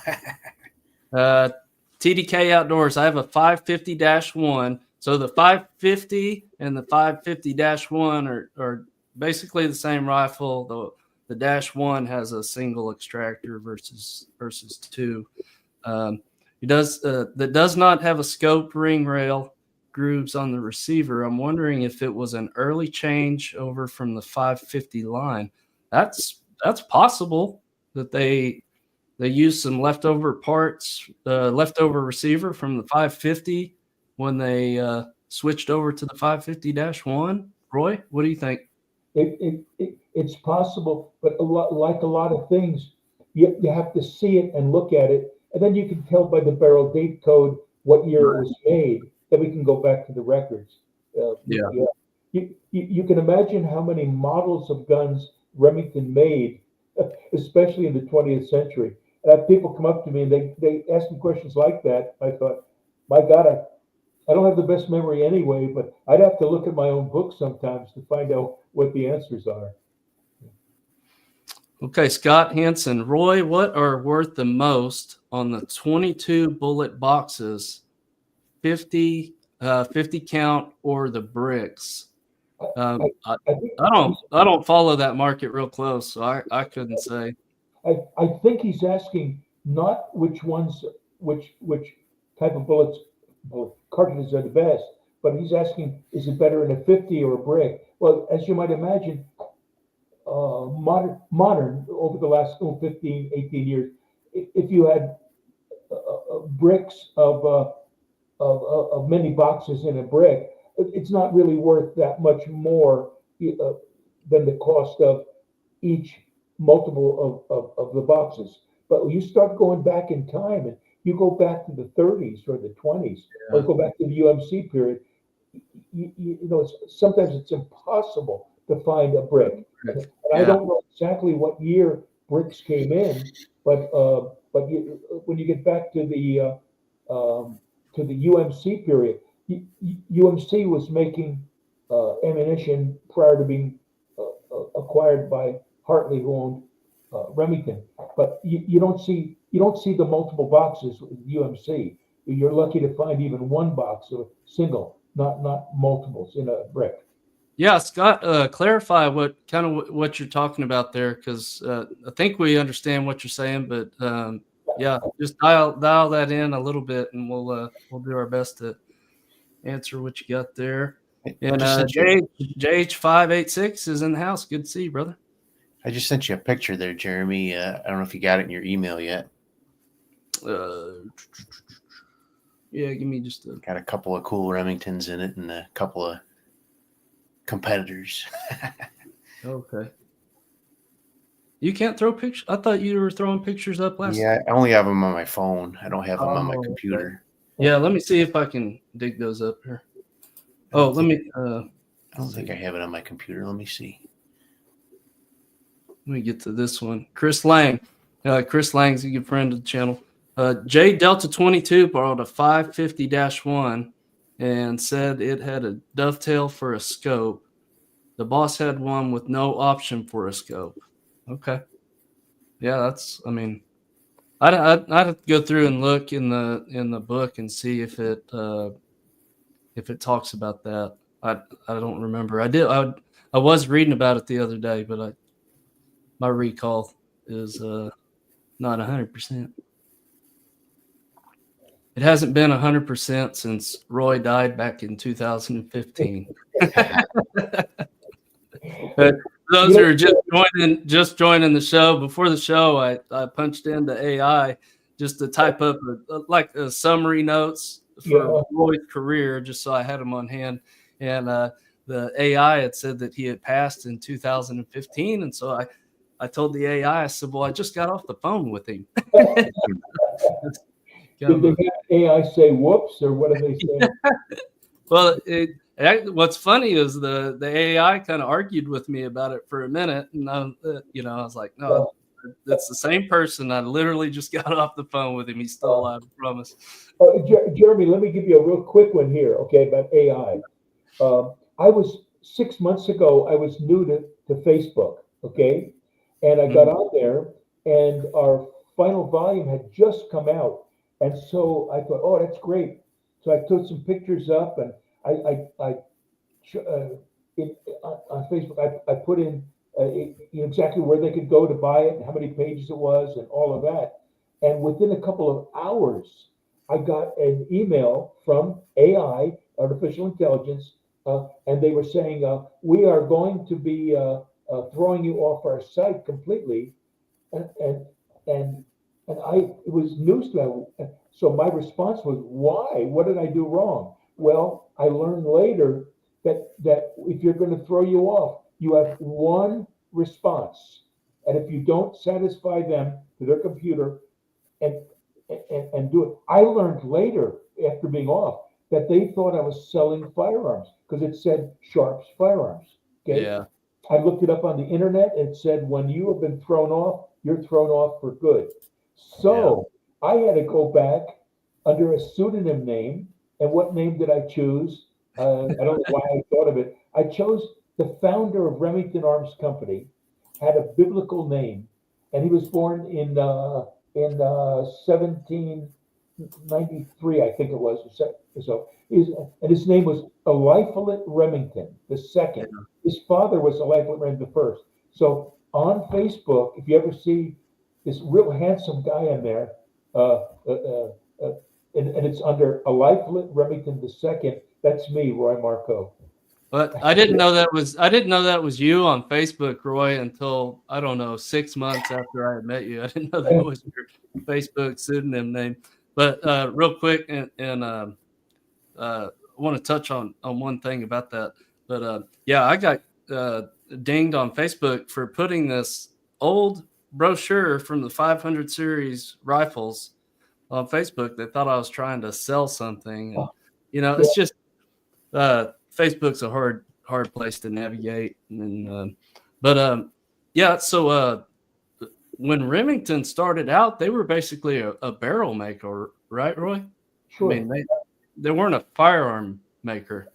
TDK Outdoors, I have a 550-1. So the 550 and the 550-1 are basically the same rifle. The -1 has a single extractor versus two. It does that does not have a scope ring rail grooves on the receiver. I'm wondering if it was an early change over from the 550 line. That's possible that they used some leftover parts, leftover receiver from the 550 when they switched over to the 550-1. Roy, what do you think? It's possible, but like a lot of things, you have to see it and look at it, and then you can tell by the barrel date code what year it was made. Then we can go back to the records. You can imagine how many models of guns Remington made, especially in the 20th century. And I have people come up to me and they ask me questions like that. I thought, my God, I don't have the best memory anyway, but I'd have to look at my own book sometimes to find out what the answers are. Okay, Scott Hansen. Roy, what are worth the most on the 22 bullet boxes, 50 count or the bricks? I don't follow that market real close, so I couldn't say. I think he's asking not which type of bullets, cartridges are the best, but he's asking, is it better in a 50 or a brick? Well, as you might imagine, modern over the last 15, 18 years, if you had bricks of many boxes in a brick, it's not really worth that much more than the cost of each multiple of the boxes. But you start going back in time, and you go back to the 30s or the 20s, or go back to the UMC period. Sometimes it's impossible to find a brick. And I don't know exactly what year bricks came in, but when you get back to the UMC period, UMC was making ammunition prior to being acquired by Hartley, who owned Remington. But you don't see the multiple boxes with UMC. You're lucky to find even one box or single, not multiples in a brick. Yeah, Scott, clarify what you're talking about there, because I think we understand what you're saying, but yeah, just dial that in a little bit, and we'll do our best to answer what you got there. And JH586 is in the house. Good to see you, brother. I just sent you a picture there, Jeremy. I don't know if you got it in your email yet. Yeah, give me just got a couple of cool Remingtons in it and a couple of competitors. Okay. You can't throw pictures? I thought you were throwing pictures up last. Yeah, I only have them on my phone. I don't have them on my computer. Okay. Yeah, let me see if I can dig those up here. Oh, let me. I don't think I have it on my computer. Let me see. Let me get to this one. Chris Lang. Chris Lang's a good friend of the channel. J Delta 22 borrowed a 550-1 and said it had a dovetail for a scope. The boss had one with no option for a scope. Okay. Yeah, that's. I mean, I'd have to go through and look in the book and see if it talks about that. I don't remember. I was reading about it the other day, but my recall is not 100%. It hasn't been 100% since Roy died back in 2015. But those who are just joining the show, before the show, I punched into AI just to type up a summary notes for Roy's career, just so I had them on hand. And the AI had said that he had passed in 2015, and so I told the AI, I said, "Well, I just got off the phone with him." Did they have AI say "whoops" or what are they saying? Well, what's funny is the AI kind of argued with me about it for a minute, and I was like, "No, that's the same person. I literally just got off the phone with him. He's still alive, I promise." Jeremy, let me give you a real quick one here, okay, about AI. I was 6 months ago. I was new to Facebook, okay, and I got on there, and our final volume had just come out, and so I thought, oh, that's great. So I took some pictures up, and on Facebook I put in exactly where they could go to buy it and how many pages it was and all of that. And within a couple of hours, I got an email from AI, artificial intelligence, and they were saying, we are going to be throwing you off our site completely. And it was news to me. So my response was, why? What did I do wrong? Well, I learned later that if you're going to throw you off, you have one response. And if you don't satisfy them to their computer and do it, I learned later after being off that they thought I was selling firearms because it said Sharps Firearms. Okay. Yeah. I looked it up on the internet. And it said, when you have been thrown off, you're thrown off for good. So I had to go back under a pseudonym name. And what name did I choose? I don't know why I thought of it. I chose the founder of Remington Arms Company, had a biblical name, and he was born in 1793, I think it was. So and his name was Eliphalet Remington II. His father was Eliphalet Remington I. So on Facebook, if you ever see this real handsome guy in there, and it's under Eliphalet Remington II. That's me, Roy Marcot. But I didn't know that was you on Facebook, Roy, until I don't know 6 months after I had met you. I didn't know that was your Facebook pseudonym name. But real quick, and I want to touch on one thing about that. But yeah, I got dinged on Facebook for putting this old brochure from the 500 series rifles on Facebook. They thought I was trying to sell something. And, it's just Facebook's a hard place to navigate. And yeah. So when Remington started out, they were basically a barrel maker, right, Roy? Sure. I mean, they weren't a firearm maker.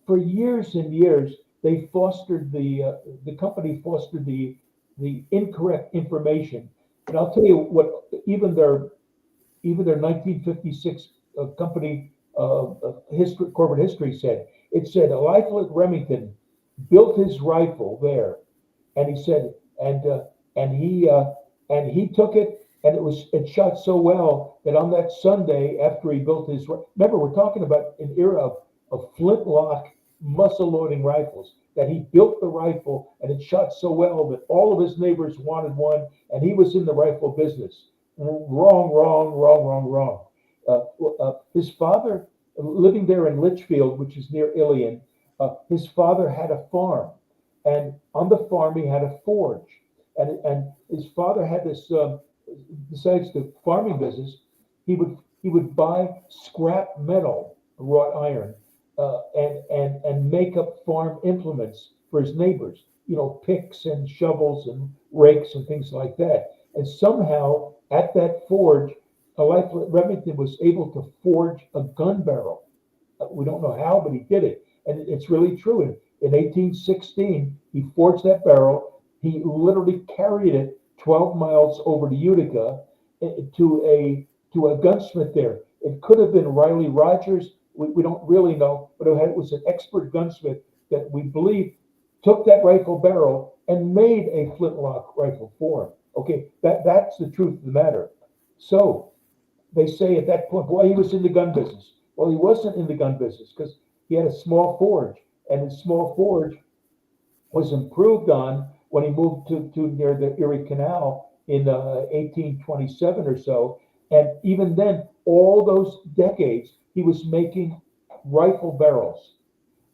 For years and years, they fostered the company fostered the incorrect information. And I'll tell you what, even their 1956 company corporate history said. It said Lieutenant Remington built his rifle there, and he said, and he took it, and it shot so well that on that Sunday after he built his, remember we're talking about an era of flintlock muzzle loading rifles, that he built the rifle and it shot so well that all of his neighbors wanted one, and he was in the rifle business. Wrong. His father, living there in Litchfield, which is near Ilion, his father had a farm, and on the farm he had a forge, and his father had this. Besides the farming business, he would buy scrap metal, wrought iron, and make up farm implements for his neighbors. Picks and shovels and rakes and things like that. And somehow at that forge, Remington was able to forge a gun barrel. We don't know how, but he did it. And it's really true. In 1816, he forged that barrel. He literally carried it 12 miles over to Utica to a gunsmith there. It could have been Riley Rogers. We don't really know, but it was an expert gunsmith that we believe took that rifle barrel and made a flintlock rifle for him. Okay, that's the truth of the matter. So they say at that point, boy, he was in the gun business. Well, he wasn't in the gun business because he had a small forge, and his small forge was improved on when he moved to near the Erie Canal in 1827 or so. And even then, all those decades, he was making rifle barrels.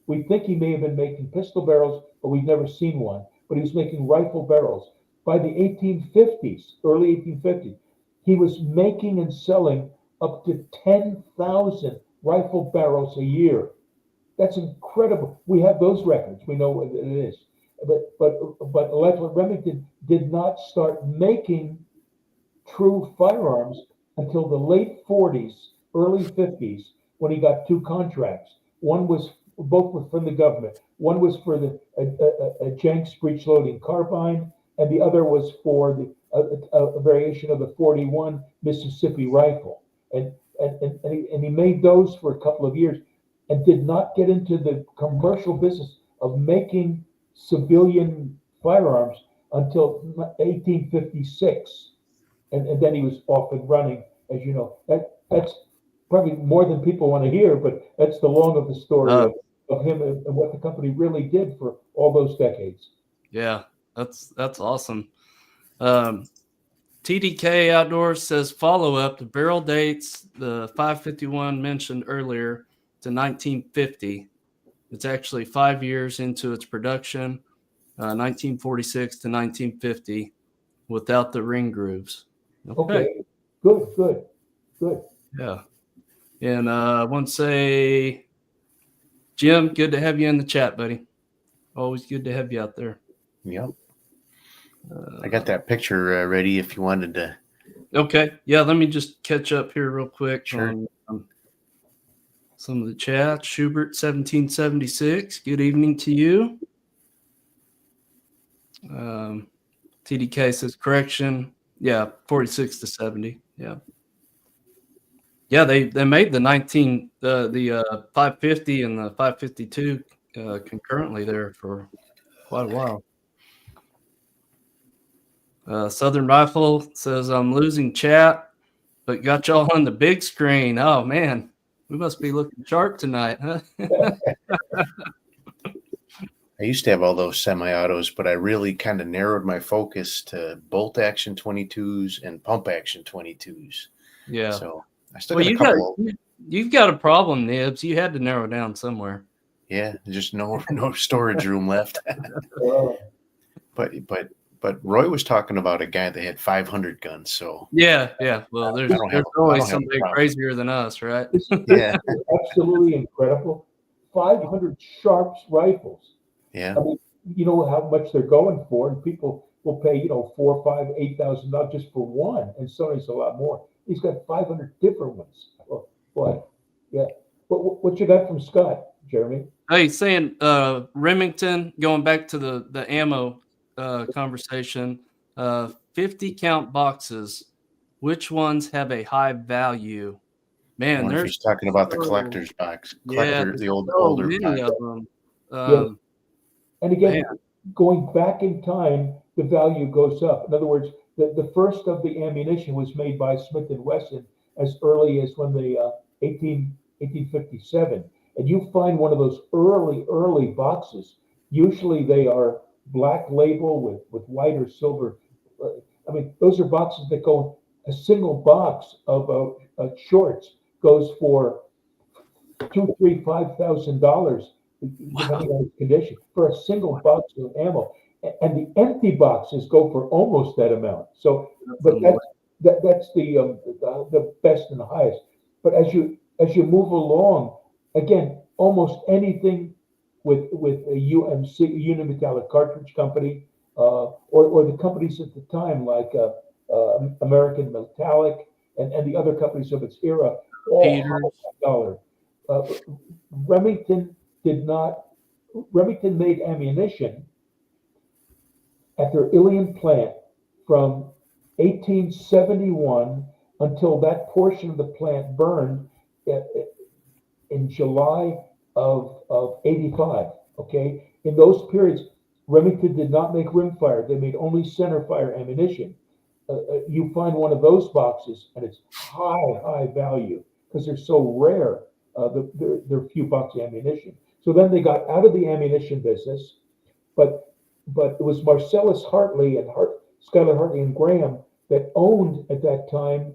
We think he may have been making pistol barrels, but we've never seen one. But he was making rifle barrels. By the 1850s, early 1850s, he was making and selling up to 10,000 rifle barrels a year. That's incredible. We have those records. We know what it is. But Lieutenant Remington did not start making true firearms until the late 40s, early 50s, when he got two contracts. Both were from the government. One was for a Jenks breech loading carbine, and the other was for a variation of the 41 Mississippi rifle. And he made those for a couple of years and did not get into the commercial business of making civilian firearms until 1856. And then he was off and running, as you know. That's probably more than people want to hear, but that's the long of the story of him and what the company really did for all those decades. Yeah, that's awesome. TDK Outdoors says follow-up. The barrel dates the 551 mentioned earlier to 1950. It's actually 5 years into its production, 1946 to 1950, without the ring grooves. Okay. Good. Yeah. And I want to say, Jim, good to have you in the chat, buddy. Always good to have you out there. Yep. I got that picture ready if you wanted to. Okay. Yeah, let me just catch up here real quick. Sure. On some of the chat. Schubert 1776. Good evening to you. TDK says correction. Yeah, 46 to 70. Yeah. Yeah, they made the 550 and the 552 concurrently there for quite a while. Southern Rifle says I'm losing chat, but got y'all on the big screen. Oh man, we must be looking sharp tonight, huh? I used to have all those semi-autos, but I really kind of narrowed my focus to bolt action 22s and pump action 22s. Yeah. So I still got a couple. You've got a problem, Nibs. You had to narrow down somewhere. Yeah, just no storage room left. But But Roy was talking about a guy that had 500 guns. So Yeah. Well, I there's don't have always a somebody problem. crazier than us, right? This is Yeah, absolutely incredible. 500 Sharps rifles. yeah. I mean, you know how much they're going for, and people will pay, $4, $5, $8,000 just for one, and Sony's a lot more. He's got 500 different ones. Oh, boy, yeah. What you got from Scott, Jeremy? Hey, saying Remington, going back to the ammo conversation, 50 count boxes. Which ones have a high value? I Man, wonder if there's he's talking about the so collector's box, yeah, there's the so older many box. of them. Yes. And Man, again, going back in time, the value goes up. In other words, the first of the ammunition was made by Smith and Wesson as early as when the 1857. And you find one of those early boxes. Usually they are black label with white or silver. I mean, those are boxes that go, a single box of shorts goes for two, three, $5,000, depending on its condition, for a single box of ammo. And the empty boxes go for almost that amount. So, but that's the best and the highest. But as you move along, again, almost anything with a UMC, Unimetallic Cartridge Company, or the companies at the time like American Metallic and the other companies of its era, all Peters. $100. Uh, Remington did not. Remington made ammunition at their Ilion plant from 1871 until that portion of the plant burned in July of 85. Okay, in those periods, Remington did not make rimfire; they made only centerfire ammunition. You find one of those boxes, and it's high value because they're so rare. They're few bucks ammunition. So then they got out of the ammunition business, but it was Marcellus Hartley and Schuyler Hartley and Graham that owned at that time.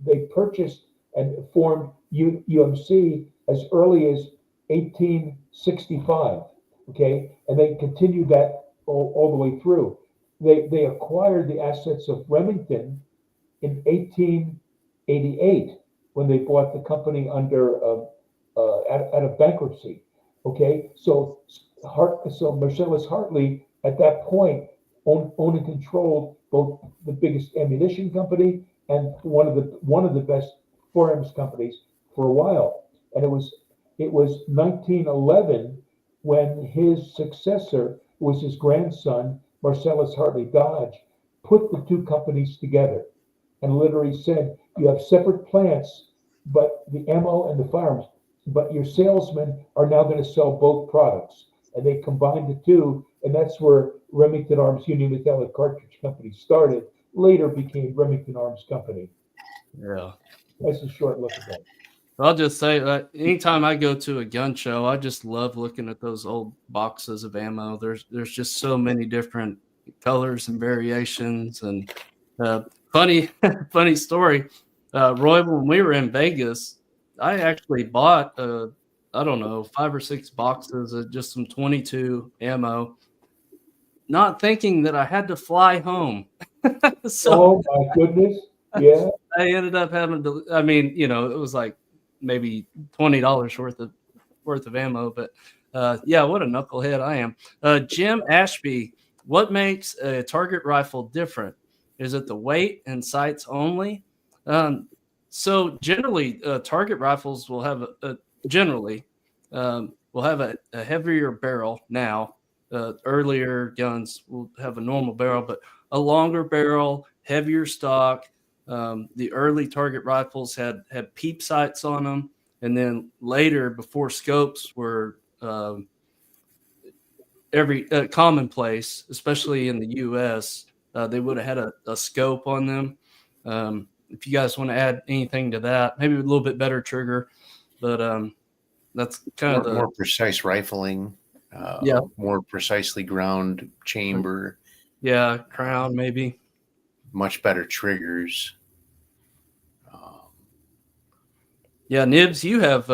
They purchased and formed UMC as early as 1865. Okay, and they continued that all the way through. They acquired the assets of Remington in 1888 when they bought the company under out of bankruptcy. Okay, so Marcellus Hartley at that point owned and controlled both the biggest ammunition company and one of the best firearms companies for a while. And it was 1911 when his successor, who was his grandson, Marcellus Hartley Dodge, put the two companies together and literally said, you have separate plants, but the ammo and the firearms, but your salesmen are now going to sell both products. And they combined the two, and that's where Remington Arms Unimetallic Cartridge Company started, later became Remington Arms Company. Yeah. That's a short look at that. I'll just say that anytime I go to a gun show, I just love looking at those old boxes of ammo. There's just so many different colors and variations. And funny story, Roy, when we were in Vegas, I actually bought I don't know, 5 or 6 boxes of just some 22 ammo, not thinking that I had to fly home. So Oh my goodness. Yeah. I ended up having to, I mean, it was like maybe $20 worth of ammo, but yeah, what a knucklehead I am. Jim Ashby, what makes a target rifle different? Is it the weight and sights only? So generally, target rifles will have a heavier barrel now. Earlier guns will have a normal barrel, but a longer barrel, heavier stock. The early target rifles had peep sights on them, and then later, before scopes were every commonplace, especially in the U.S., they would have had a scope on them. If you guys want to add anything to that, maybe a little bit better trigger, but that's kind of more precise rifling, yeah, more precisely ground chamber, crown maybe. much better triggers. Yeah, Nibs, you have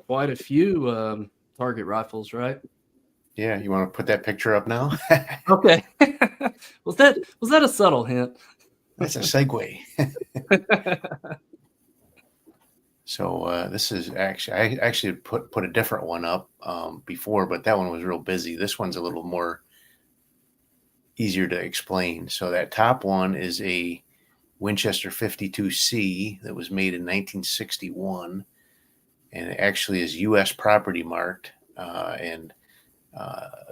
quite a few target rifles, right? Yeah, you want to put that picture up now? Okay. Was that a subtle hint? That's a segue. So this is actually, I actually put a different one up before, but that one was real busy. This one's a little more easier to explain. So that top one is a Winchester 52C that was made in 1961, and it actually is U.S. property marked. And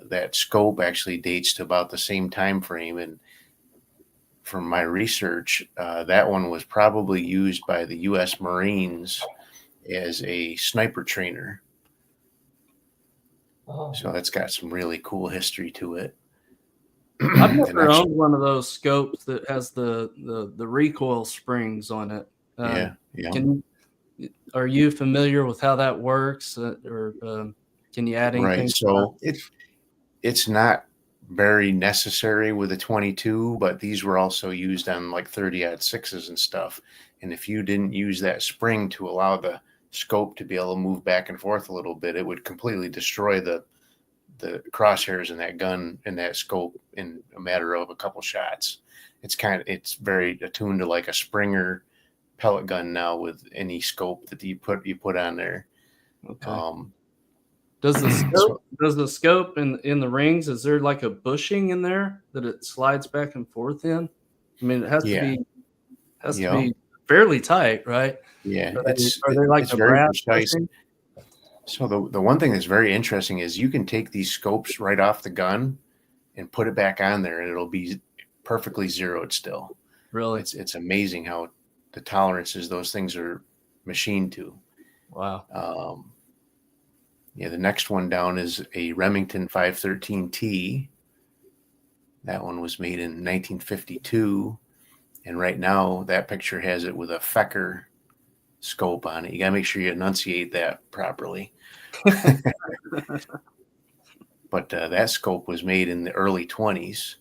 that scope actually dates to about the same time frame. And from my research, that one was probably used by the U.S. Marines as a sniper trainer. Oh, So that's got some really cool history to it. I've The never next, owned one of those scopes that has the recoil springs on it. yeah, yeah, Are you familiar with how that works, or can you add right. anything to that? So it's not very necessary with a 22, but these were also used on like 30-06s and stuff. And if you didn't use that spring to allow the scope to be able to move back and forth a little bit, it would completely destroy the crosshairs in that gun and that scope in a matter of a couple shots. It's very attuned to like a Springer pellet gun now with any scope that you put on there. Okay. Um, Does the so scope in the rings, is there like a bushing in there that it slides back and forth in? I mean, it has to yeah, yeah, be fairly tight, right? yeah. Are they like It's a very brass precise. bushing? So the one thing that's very interesting is you can take these scopes right off the gun and put it back on there, and it'll be perfectly zeroed still. Really? It's amazing how the tolerances those things are machined to. Wow. Yeah, the next one down is a Remington 513T. That one was made in 1952, and right now that picture has it with a Fecker scope on it. You gotta make sure you enunciate that properly. But that scope was made in the early 20s.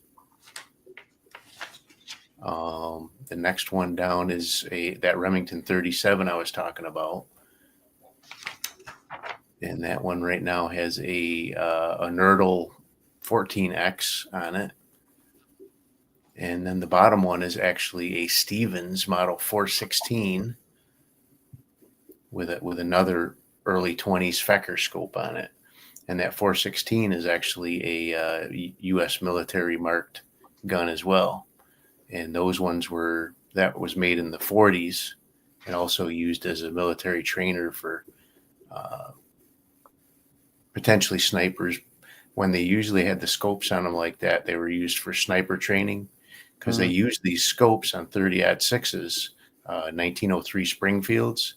The next one down is that Remington 37 I was talking about, and that one right now has a Nerdle 14X on it. And then the bottom one is actually a Stevens Model 416 with another early 20s Fecker scope on it. And that 416 is actually a U.S. military marked gun as well. And those ones that was made in the 40s and also used as a military trainer for potentially snipers. When they usually had the scopes on them like that, they were used for sniper training because they used these scopes on 30-06s, 1903 Springfields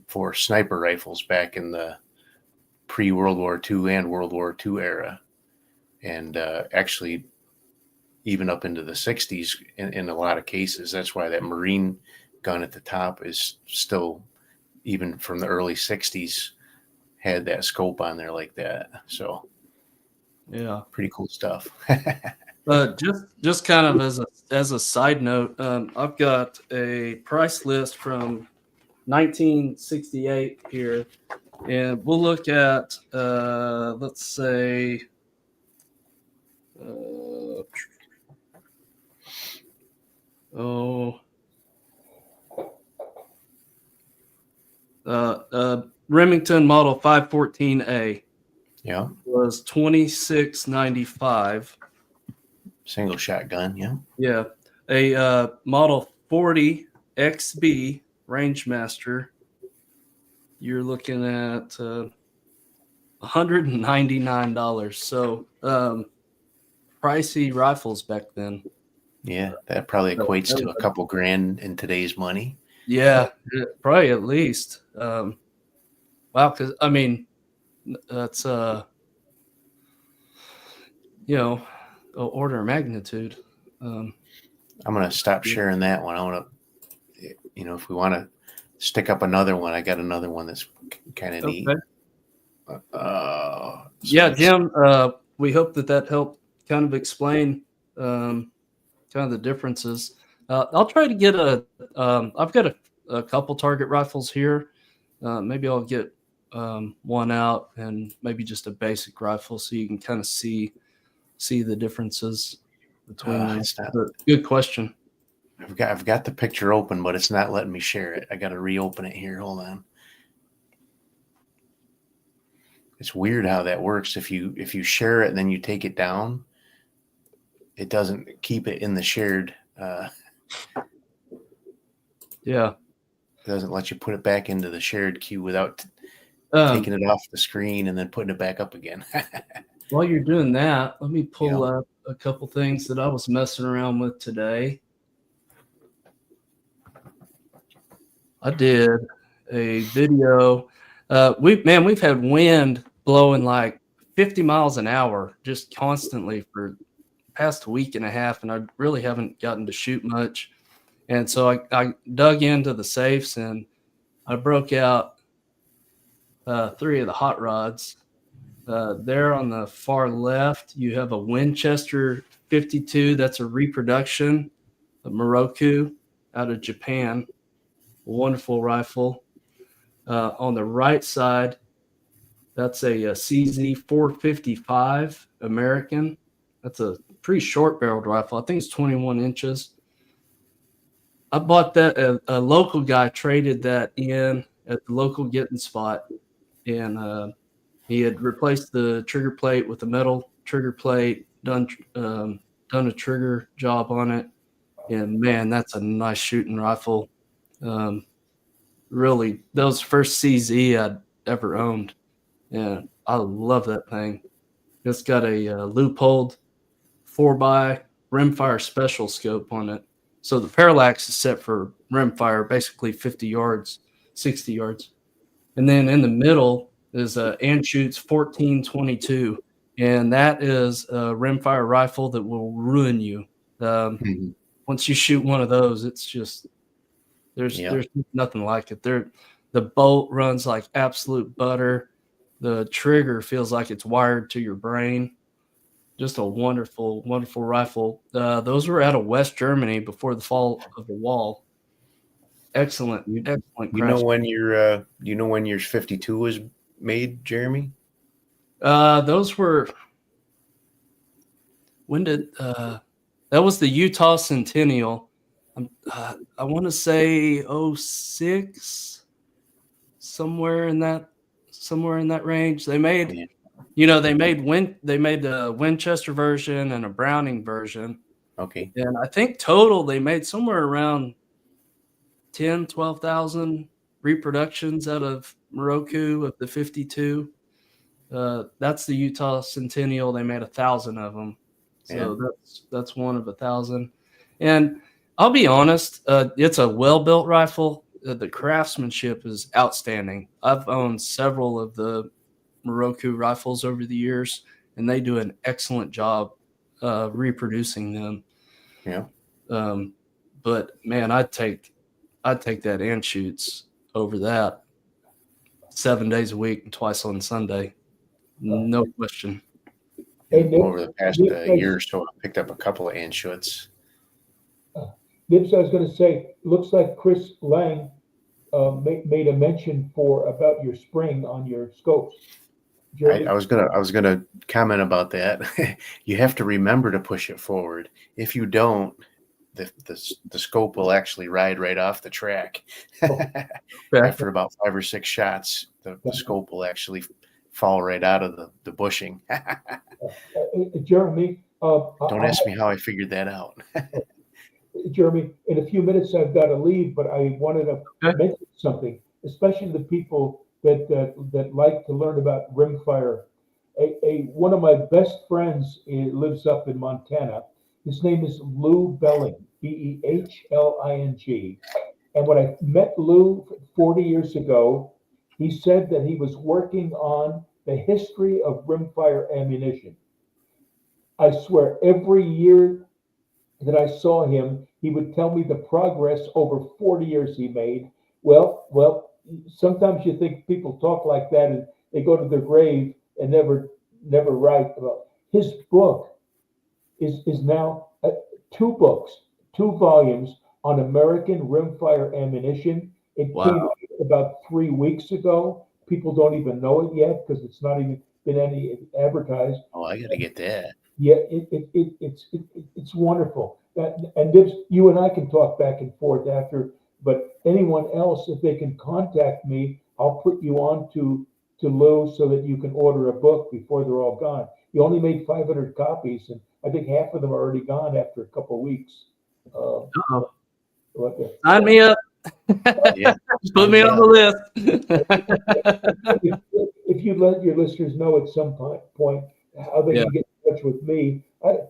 for sniper rifles back in the pre-World War II and World War II era. And actually, even up into the 60s in a lot of cases. That's why that Marine gun at the top is still, even from the early 60s, had that scope on there like that. So Yeah. pretty cool stuff. Just kind of as a side note, I've got a price list from 1968 here, and we'll look at let's say Remington Model 514A. Yeah. Was $26.95. Single shotgun. Yeah. Yeah. A Model 40 XB Rangemaster, you're looking at $199. So pricey rifles back then. Yeah, that probably equates to a couple grand in today's money. Yeah, probably at least. Wow, because I mean, that's order of magnitude. I'm gonna stop sharing that one. I want to, if we want to stick up another one, I got another one that's kind of neat. Yeah, Jim. We hope that helped kind of explain kind of the differences. I'll try to get I've got a couple target rifles here. Maybe I'll get one out and maybe just a basic rifle, so you can kind of see the differences between them. But good question. I've got the picture open, but it's not letting me share it. I got to reopen it here. Hold on. It's weird how that works. If you share it and then you take it down, it doesn't keep it in the shared. Yeah. It doesn't let you put it back into the shared queue without taking it off the screen and then putting it back up again. While you're doing that, let me pull up a couple things that I was messing around with today. I did a video. We've had wind blowing like 50 miles an hour just constantly for the past week and a half, and I really haven't gotten to shoot much. And so I dug into the safes and I broke out 3 of the hot rods. There on the far left, you have a Winchester 52. That's a reproduction of Moroku out of Japan. A wonderful rifle. On the right side, that's a CZ 455 American. That's a pretty short barreled rifle. I think it's 21 inches. I bought that. A local guy traded that in at the local getting spot, and he had replaced the trigger plate with a metal trigger plate, done a trigger job on it, and man, that's a nice shooting rifle. Really, that was the first CZ I'd ever owned, and I love that thing. It's got a loopholed 4x rimfire special scope on it. So the parallax is set for rimfire, basically 50 yards, 60 yards. And then in the middle is a Anschutz 1422, and that is a rimfire rifle that will ruin you. Once you shoot one of those, it's just there's nothing like it. The bolt runs like absolute butter. The trigger feels like it's wired to your brain. Just a wonderful, wonderful rifle. Those were out of West Germany before the fall of the wall. Excellent. You know when your 52 was made, Jeremy? Those were. When did that was the Utah Centennial? I want to say 06, somewhere in that range. They made, they made the Winchester version and a Browning version. Okay. And I think total they made somewhere around 12,000 reproductions out of Moroku of the 52. That's the Utah Centennial. They made 1,000 of them. So that's one of 1,000. And I'll be honest, it's a well-built rifle. The craftsmanship is outstanding. I've owned several of the Moroku rifles over the years, and they do an excellent job reproducing them. Yeah. But man, I'd take that Anschutz over that 7 days a week and twice on Sunday. No question. Over the past year or so, I picked up a couple of Anschutz. Nibs, I was going to say, looks like Chris Lang made a mention about your spring on your scopes. I was gonna comment about that. You have to remember to push it forward. If you don't, the scope will actually ride right off the track. After about 5 or 6 shots, the scope will actually fall right out of the bushing. Jeremy, don't ask me how I figured that out. Jeremy, in a few minutes I've got to leave, but I wanted to mention something, especially the people that like to learn about rimfire. One of my best friends lives up in Montana. His name is Lou Belling, Behling. And when I met Lou 40 years ago, he said that he was working on the history of rimfire ammunition. I swear, every year that I saw him, he would tell me the progress over 40 years he made. Well, sometimes you think people talk like that and they go to their grave and never write about. His book is now 2 books, 2 volumes on American rimfire ammunition. It came out about 3 weeks ago. people don't even know it yet because it's not even been any advertised. Oh, I got to get that. Yeah, it's wonderful. And this, you and I can talk back and forth after, but anyone else, if they can contact me, I'll put you on to Lou so that you can order a book before they're all gone. You only made 500 copies, and I think half of them are already gone after a couple of weeks. Uh-oh. What the- Sign me up. Yeah. Put me on the list. if you let your listeners know at some point how they Yeah. can get in touch with me, I've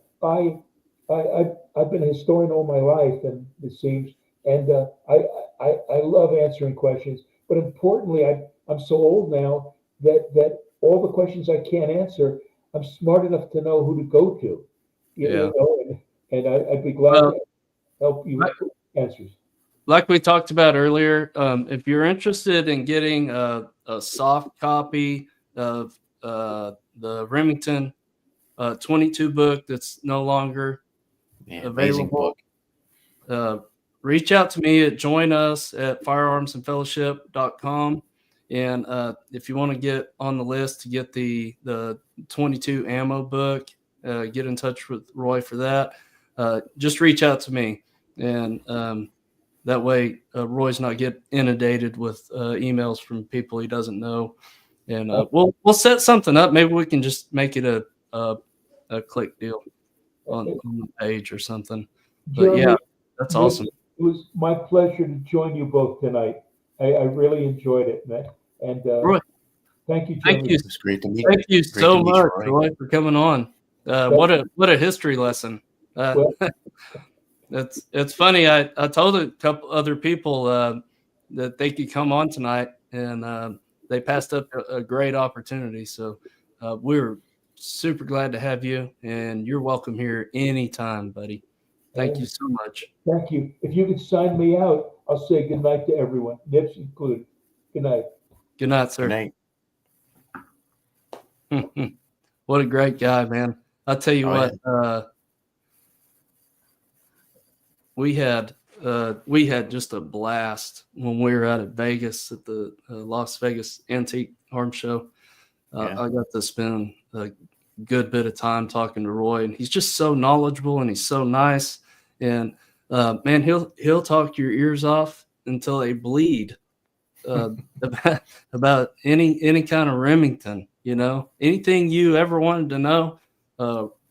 been a historian all my life, and it seems, and I love answering questions. But importantly, I'm so old now that all the questions I can't answer, I'm smart enough to know who to go to. You know, and I'd be glad to help you with answers. Like we talked about earlier, if you're interested in getting a soft copy of the Remington 22 book that's no longer Amazing available, book. Reach out to me at join us at firearmsandfellowship.com. And if you want to get on the list to get the 22 ammo book, get in touch with Roy for that. Just reach out to me. And that way, Roy's not get inundated with emails from people he doesn't know. And we'll set something up. Maybe we can just make it a click deal on the page or something. But Jeremy, yeah, that's awesome. It was my pleasure to join you both tonight. I really enjoyed it, man. And Roy, thank you, Jeremy. thank you. It's great to meet you. Thank you Great so to meet much, you, Roy. Roy, for coming on. What a history lesson. Well- It's funny. I told a couple other people that they could come on tonight, and they passed up a great opportunity. So we're super glad to have you, and you're welcome here anytime, buddy. Thank you so much. Thank you. If you could sign me out, I'll say good night to everyone, Nips included. Good night. Good night, sir. Good night. What a great guy, man. I'll tell you what. Yeah. We had just a blast when we were out at Vegas at the Las Vegas Antique Arms Show. I got to spend a good bit of time talking to Roy, and he's just so knowledgeable and he's so nice. And man, he'll talk your ears off until they bleed about any kind of Remington. You know, anything you ever wanted to know,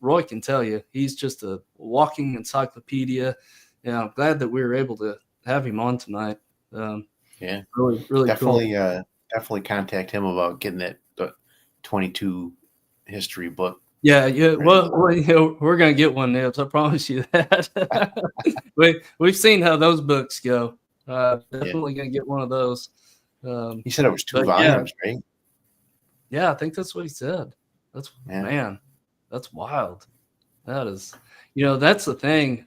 Roy can tell you. He's just a walking encyclopedia. Yeah, I'm glad that we were able to have him on tonight. Really definitely, cool. Definitely contact him about getting that 22 history book. Yeah. Well, you know, we're gonna get one, Nibs. I promise you that. We've seen how those books go. Definitely gonna get one of those. He said it was 2 volumes, right? Yeah, I think that's what he said. Man, that's wild. That is, you know, that's the thing.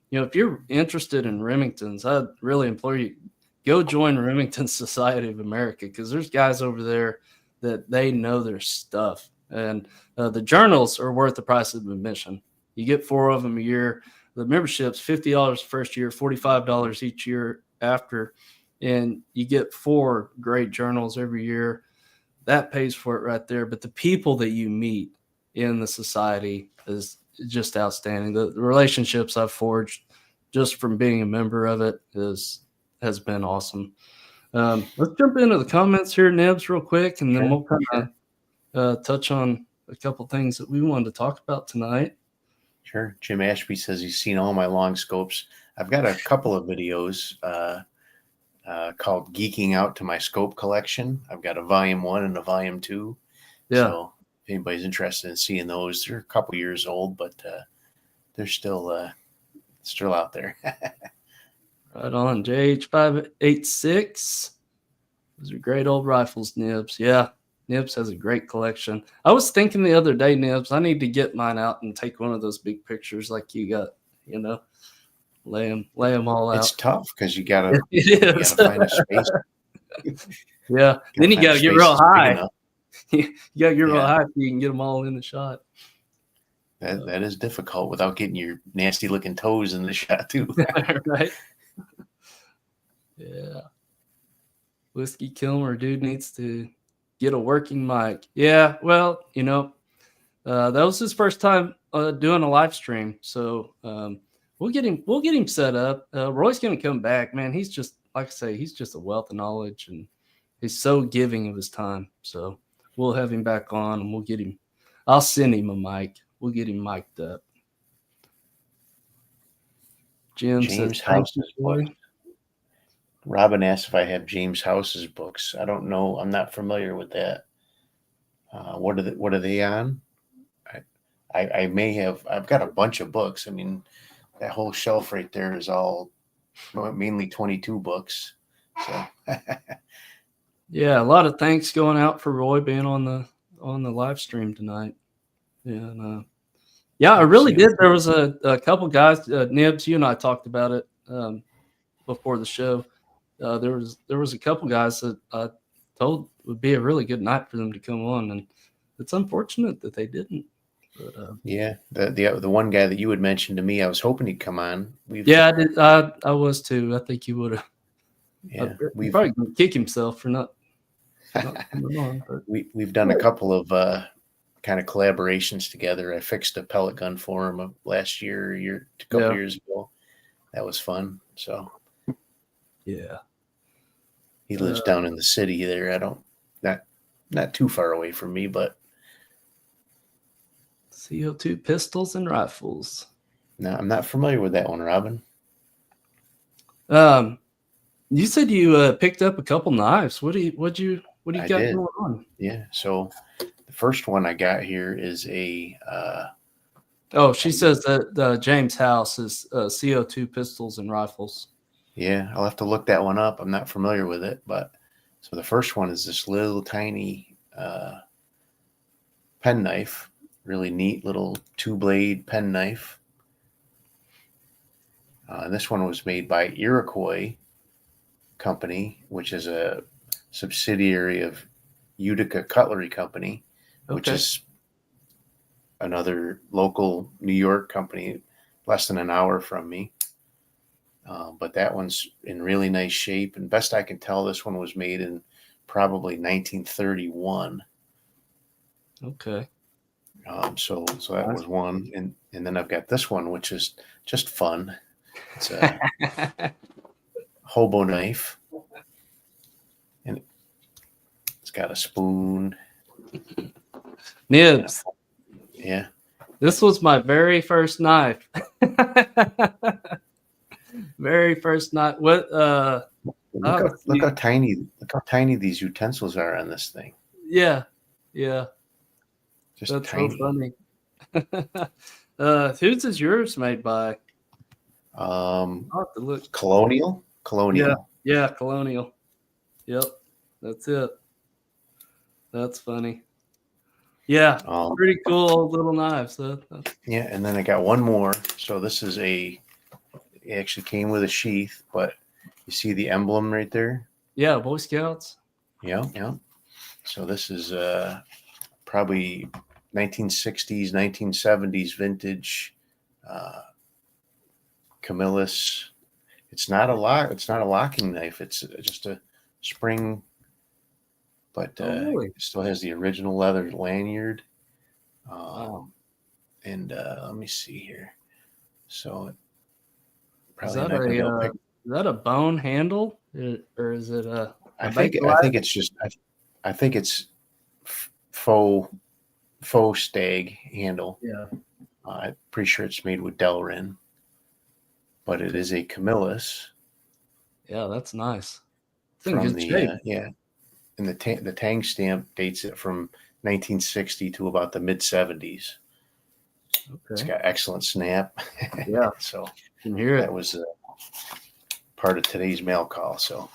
You know, if you're interested in Remingtons, I'd really implore you, go join Remington Society of America, because there's guys over there that they know their stuff. And the journals are worth the price of admission. You get 4 of them a year. The membership's $50 first year, $45 each year after. And you get 4 great journals every year. That pays for it right there. But the people that you meet in the society is just outstanding. The relationships I've forged just from being a member of it has been awesome. Let's jump into the comments here, Nibs, real quick, and then we'll kind of touch on a couple things that we wanted to talk about tonight. Sure. Jim Ashby says he's seen all my long scopes. I've got a couple of videos called Geeking Out to My Scope Collection. I've got a volume 1 and a volume 2. Yeah. So if anybody's interested in seeing those, they're a couple years old, but they're still out there. Right on. JH586. Those are great old rifles, Nibs. Yeah. Nibs has a great collection. I was thinking the other day, Nibs, I need to get mine out and take one of those big pictures like you got, you know, lay them all out. It's tough because you gotta find a space. Yeah. Then you gotta get real high. You gotta get real high so you can get them all in the shot. That is difficult without getting your nasty looking toes in the shot too. Right. Yeah. Whiskey Kilmer, dude needs to get a working mic. Yeah, well, that was his first time doing a live stream, so we'll get him set up. Roy's gonna come back, man. He's just, like I say, he's just a wealth of knowledge, and he's so giving of his time. So we'll have him back on, and we'll get him. I'll send him a mic. We'll get him mic'd up. Jim says, House's books. Robin asked if I have James House's books. I don't know. I'm not familiar with that. What are they on? I may have. I've got a bunch of books. I mean, that whole shelf right there is all mainly 22 books. So yeah, a lot of thanks going out for Roy being on the live stream tonight. And yeah, I really did. There was a couple guys, Nibs, you and I talked about it before the show. There was a couple guys that I told would be a really good night for them to come on, and it's unfortunate that they didn't. But, yeah, the one guy that you had mentioned to me, I was hoping he'd come on. I did. I was too. I think he would have. Yeah, he's probably going to kick himself for not coming on. But. We've done a couple of kind of collaborations together. I fixed a pellet gun for him last year, a couple years ago. That was fun. So yeah, he lives down in the city there. Not too far away from me, but CO2 pistols and rifles. No, I'm not familiar with that one, Robin. You said you picked up a couple knives. What do you got going on? Yeah, so the first one I got here is a. She says that James House is CO2 pistols and rifles. Yeah, I'll have to look that one up. I'm not familiar with it, but so the first one is this little tiny penknife, really neat little 2-blade penknife. This one was made by Iroquois Company, which is a subsidiary of Utica Cutlery Company, which is another local New York company, less than an hour from me. But that one's in really nice shape. And best I can tell, this one was made in probably 1931. Okay. So that was one. And then I've got this one, which is just fun. It's a hobo knife. And it's got a spoon. Nibs. Yeah. This was my very first knife. Very first knife. What? Look how tiny these utensils are on this thing. Yeah. Just that's tiny. So funny. Whose is yours made by? I'll have to look. Colonial. Yeah, Colonial. Yep, that's it. That's funny. Yeah, pretty cool little knives. Yeah, and then I got one more. So this is it actually came with a sheath, but you see the emblem right there? Yeah, Boy Scouts. Yeah. So this is probably 1960s, 1970s vintage Camillus. It's not a locking knife. It's just a spring, but it still has the original leather lanyard. And let me see here. So is that a bone handle, or is it a? I think it's faux stag handle. Yeah. I'm pretty sure it's made with Delrin, but it is a Camillus. Yeah, that's nice. It's in good shape. And the tang stamp dates it from 1960 to about the mid 70s. Okay. It's got excellent snap. Yeah. So you can hear it. That was part of today's mail call. So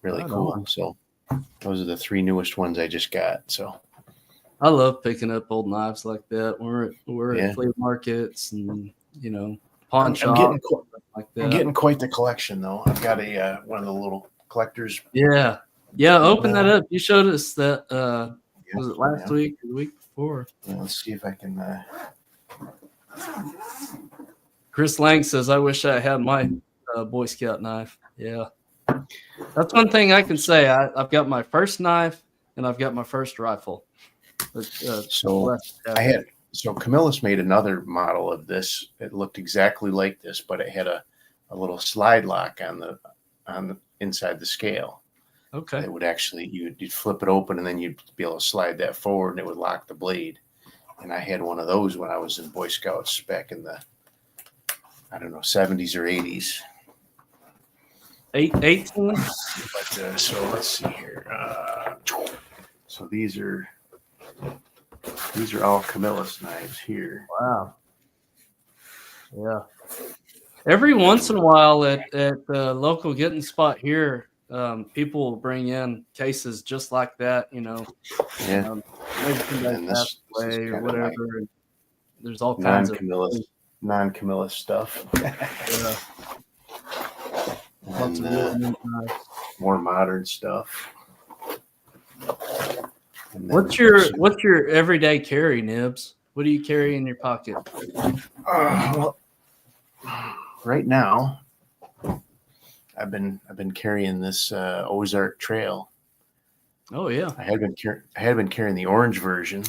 really cool. So those are the 3 newest ones I just got. So I love picking up old knives like that. We're at flea markets and pawn shops like that. I'm getting quite the collection though. I've got one of the little collectors. Yeah. Open that up. You showed us that. Was it last week or the week before? Yeah, let's see if I can. Chris Lang says, "I wish I had my Boy Scout knife." Yeah. That's one thing I can say. I've got my first knife and I've got my first rifle. So Camillus made another model of this. It looked exactly like this, but it had a little slide lock on the inside the scale. Okay. It would actually you'd flip it open and then you'd be able to slide that forward and it would lock the blade. And I had one of those when I was in Boy Scouts back in the 70s or 80s. 18. But so let's see here. So these are all Camillus knives here. Wow. Yeah. Every once in a while at the local getting spot here, people will bring in cases just like that, Yeah. Maybe somebody passed away or whatever. And there's all kinds of non-Camillus stuff. Yeah. And more modern stuff. What's your everyday carry, Nibs? What do you carry in your pocket? Well, right now, I've been carrying this Ozark Trail. Oh yeah, I had been carrying the orange version,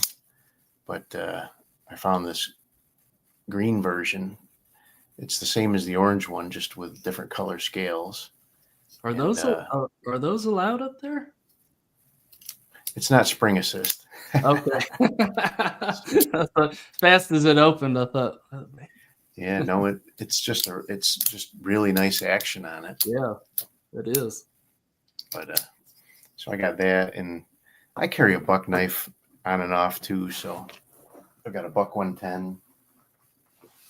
but I found this green version. It's the same as the orange one, just with different color scales. Are those allowed up there? It's not spring assist. Okay. As fast as it opened, I thought, oh, man. Yeah, no, it's just really nice action on it. Yeah, it is. But so I got that, and I carry a buck knife on and off too. So I got a buck 110.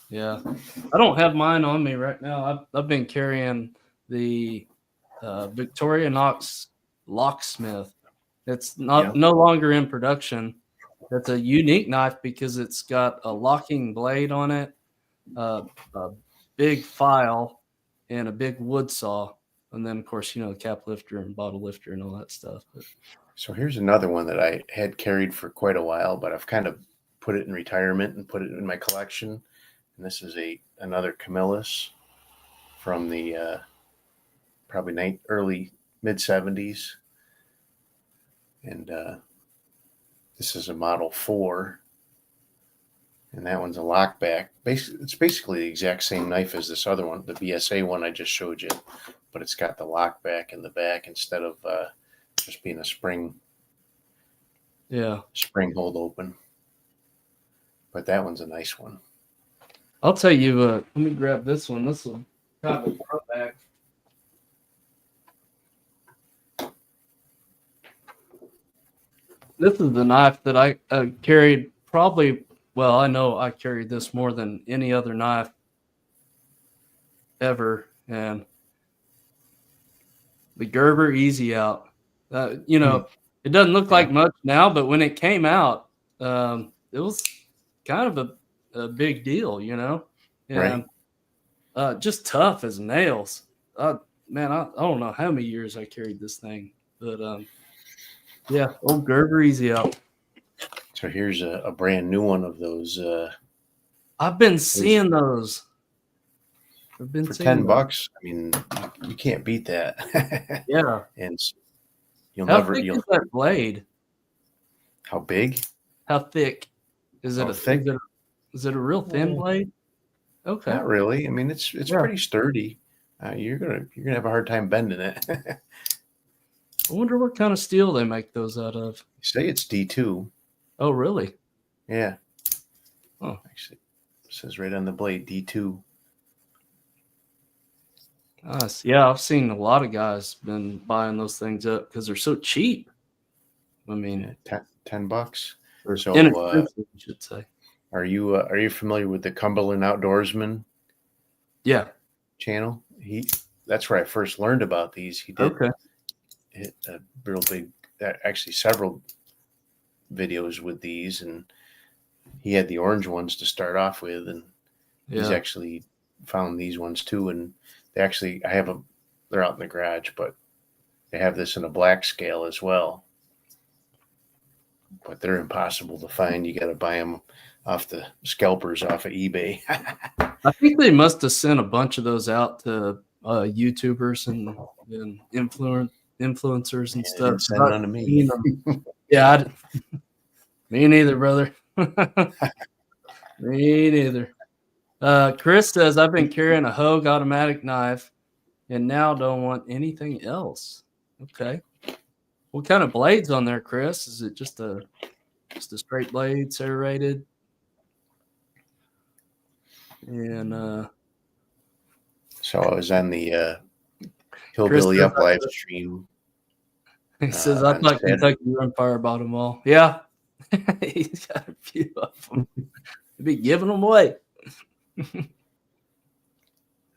Yeah, I don't have mine on me right now. I've been carrying the Victorinox Locksmith. It's no longer in production. It's a unique knife because it's got a locking blade on it, a big file, and a big wood saw, and then of course cap lifter and bottle lifter and all that stuff. So here's another one that I had carried for quite a while, but I've kind of put it in retirement and put it in my collection. And this is another Camillus from the probably early mid 70s. And this is a Model 4. And that one's a lockback. It's basically the exact same knife as this other one, the BSA one I just showed you. But it's got the lockback in the back instead of just being a spring. Yeah. Spring hold open. But that one's a nice one. I'll tell you, let me grab this one. This one kind of front back. This is the knife that I carried probably, well, I know I carried this more than any other knife ever. And the Gerber Easy Out. It doesn't look like much now, but when it came out, it was kind of a big deal, and right. Just tough as nails. Man, I don't know how many years I carried this thing, but yeah, old Gerber Easy Out. So here's a brand new one of those. I've been seeing those. I've been for seeing $10. I mean, you can't beat that. Yeah, and how thick is that blade? How big? How thick is it? Thick? Is it a real thin blade? Okay. Not really. I mean, it's pretty sturdy. You're gonna have a hard time bending it. I wonder what kind of steel they make those out of. You say it's D2. Oh, really? Yeah. Oh, actually, it says right on the blade D2. Nice. Yeah, I've seen a lot of guys been buying those things up because they're so cheap. I mean, $10 or so. Inexpensive, I should say. Are you familiar with the Cumberland Outdoorsman? Yeah. Channel. That's where I first learned about these. He did hit a real big, actually several videos with these, and he had the orange ones to start off with, and he's actually found these ones too. And they actually, they're out in the garage, but they have this in a black scale as well. But they're impossible to find. You got to buy them off the scalpers off of eBay. I think they must have sent a bunch of those out to YouTubers and and influencers and They stuff. didn't send none to me. Yeah, me neither, brother. Me neither. Chris says, I've been carrying a Hogue automatic knife and now don't want anything else. Okay. What kind of blades on there, Chris? Is it just a straight blade, serrated? And So I was on the Chris Hillbilly says, Up live stream. he says, I On thought Saturday. Kentucky Run Fire bought them all. Yeah. He's got a few of them. He'd be giving them away. I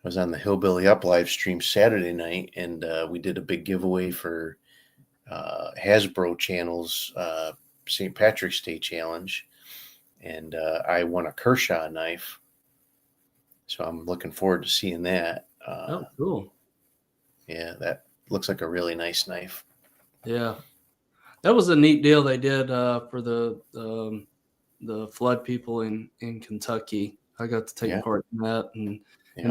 was on the Hillbilly Up live stream Saturday night, and we did a big giveaway for Hasbro Channel's St. Patrick's Day Challenge, and I won a Kershaw knife. So I'm looking forward to seeing that. Oh, cool. Yeah, that looks like a really nice knife. Yeah. That was a neat deal they did for the flood people in Kentucky. I got to take part in that and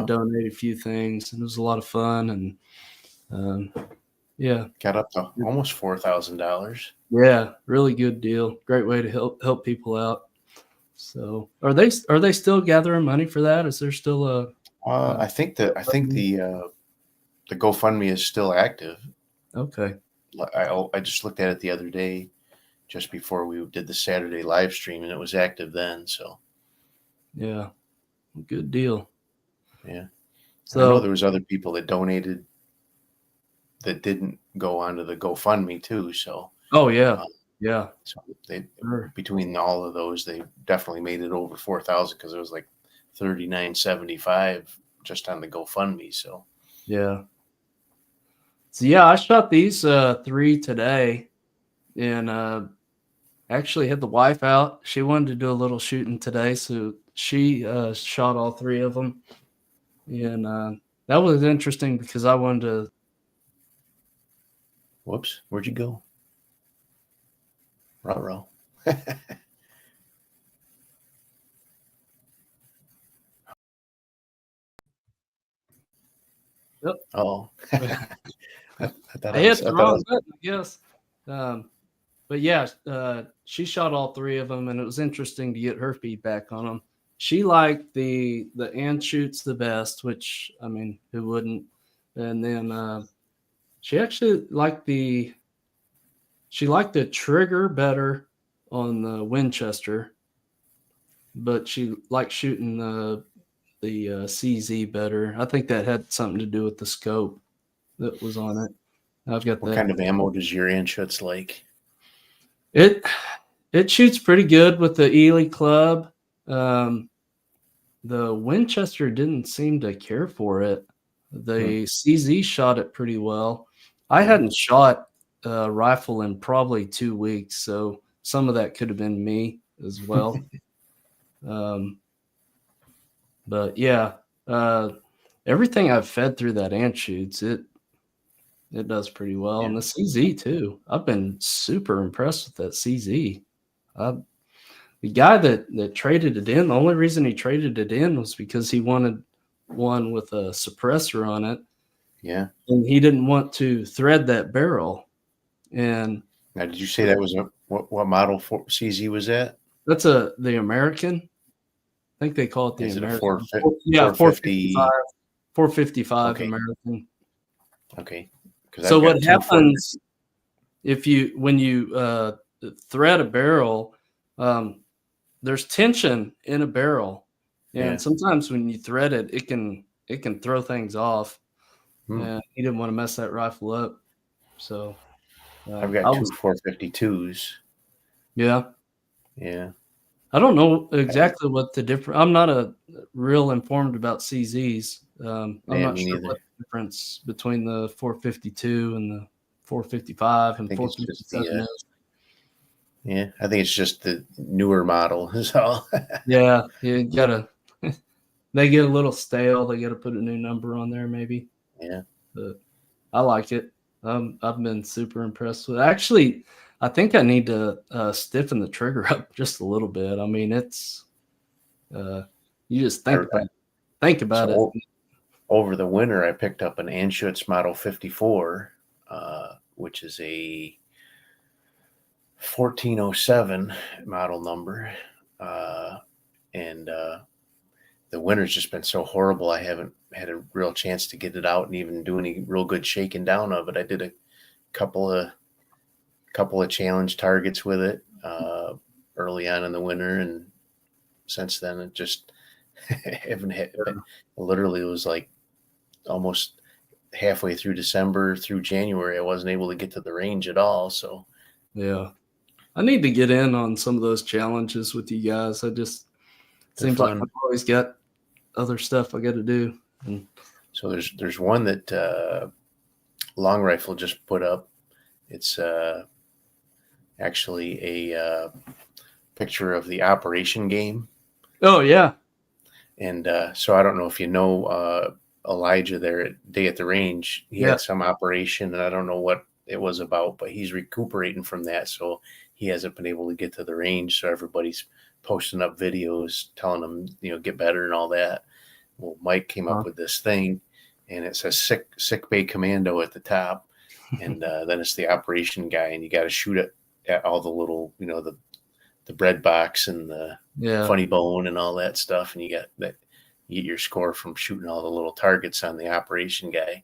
donate a few things, and it was a lot of fun. And yeah, got up to almost $4,000. Yeah, really good deal. Great way to help people out. So, are they still gathering money for that? Is there still a? I think the GoFundMe is still active. Okay. I just looked at it the other day, just before we did the Saturday live stream, and it was active then. So, yeah, good deal. Yeah. So I know there was other people that donated that didn't go onto the GoFundMe too. So. Oh yeah, yeah. So they between all of those, they definitely made it over 4,000 because it was like 39.75 just on the GoFundMe. So. Yeah. So yeah, I shot these 3 today, and actually had the wife out. She wanted to do a little shooting today, so she shot all 3 of them, and that was interesting because I wanted to. Whoops! Where'd you go? Ruh-roh. Yep. Oh. I hit the wrong button, I guess. But yeah, she shot all 3 of them, and it was interesting to get her feedback on them. She liked the Anschutz the best, which, I mean, who wouldn't? And then she actually liked the trigger better on the Winchester, but she liked shooting the CZ better. I think that had something to do with the scope that was on it. I've got What kind of ammo does your Anschutz like? It shoots pretty good with the Ely club. The Winchester didn't seem to care for it. The CZ shot it pretty well. I hadn't shot a rifle in probably 2 weeks, so some of that could have been me as well. But yeah, everything I've fed through that Anschutz, it does pretty well. Yeah. And the CZ too. I've been super impressed with that CZ. The guy that traded it in, the only reason he traded it in was because he wanted one with a suppressor on it. Yeah. And he didn't want to thread that barrel. And now, did you say that was what model for CZ was that? That's the American. I think they call it the Is American. It a 455? 455 Okay. American. Okay. So what happens when you thread a barrel, there's tension in a barrel, and sometimes when you thread it, it can throw things off. And he didn't want to mess that rifle up, so I've got 2 452s. Yeah. Yeah. I don't know exactly what the difference. I'm not a real informed about CZs. I'm not sure what the difference between the 452 and the 455 and 457 is. Yeah, I think it's just the newer model is all. Yeah, you gotta. They get a little stale. They got to put a new number on there, maybe. Yeah, but I like it. I've been super impressed with it. Actually, I think I need to stiffen the trigger up just a little bit. I mean, it's you just think about it. over the winter, I picked up an Anschutz Model 54, which is a 1407 model number. And the winter's just been so horrible. I haven't had a real chance to get it out and even do any real good shaking down of it. I did a couple of challenge targets with it early on in the winter, and since then it just haven't had. Literally, it was like almost halfway through December through January, I wasn't able to get to the range at all. So yeah, I need to get in on some of those challenges with you guys. Seems like I've always got other stuff I got to do. And so there's one that Long Rifle just put up. It's actually a picture of the operation game. Oh yeah. And so I don't know if you know Elijah there at Day at the Range. He had some operation, and I don't know what it was about, but he's recuperating from that. So he hasn't been able to get to the range. So everybody's posting up videos telling him, get better and all that. Well, Mike came up with this thing, and it says sick bay commando at the top. And then it's the operation guy, and you got to shoot it at all the little, the bread box and the funny bone and all that stuff. And you get your score from shooting all the little targets on the operation guy.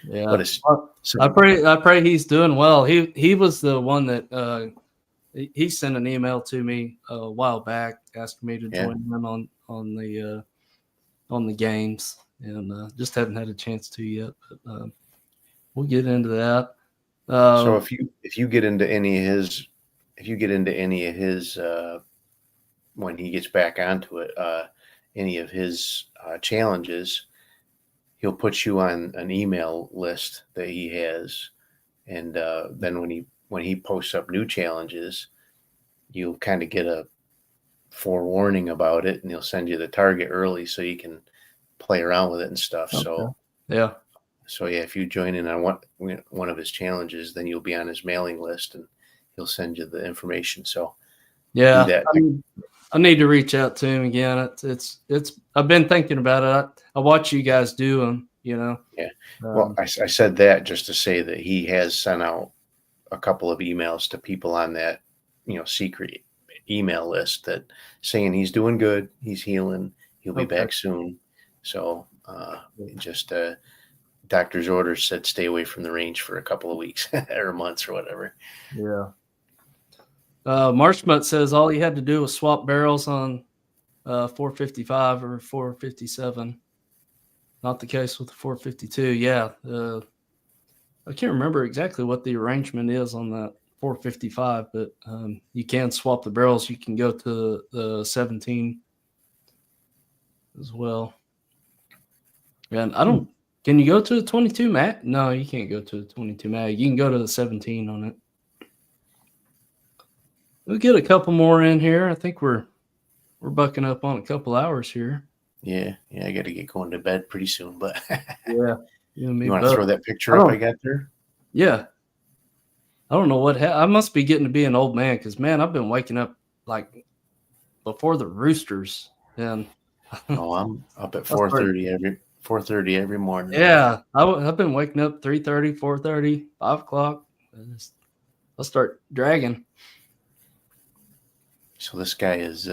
Yeah. But I pray he's doing well. He was the one that he sent an email to me a while back asking me to join him on the games, and just haven't had a chance to yet. But we'll get into that. So if you get into any of his when he gets back onto it, any of his challenges, he'll put you on an email list that he has, and then when he posts up new challenges, you'll kind of get a forewarning about it, and he'll send you the target early so you can play around with it and stuff. Okay. So if you join in on one of his challenges, then you'll be on his mailing list, and he'll send you the information. So do that. I need to reach out to him again. It's I've been thinking about it. I watch you guys do them, Yeah. Well, I said that just to say that he has sent out a couple of emails to people on that, secret email list that saying he's doing good, he's healing, he'll be back soon. So just doctor's orders said stay away from the range for a couple of weeks or months or whatever. Yeah. Marshmut says all you had to do was swap barrels on 455 or 457. Not the case with the 452. Yeah. I can't remember exactly what the arrangement is on that 455, but you can swap the barrels. You can go to the 17 as well. And can you go to the 22 mag? No, you can't go to the 22 mag. You can go to the 17 on it. We'll get a couple more in here. I think we're bucking up on a couple hours here. Yeah, I got to get going to bed pretty soon. But yeah, you want to throw that picture up I got there? Yeah, I don't know what I must be getting to be an old man because man, I've been waking up like before the roosters. And I'm up at 4:30 every morning. Yeah, I've been waking up 3:30, 4:30, 5 o'clock. I'll start dragging. So this guy is,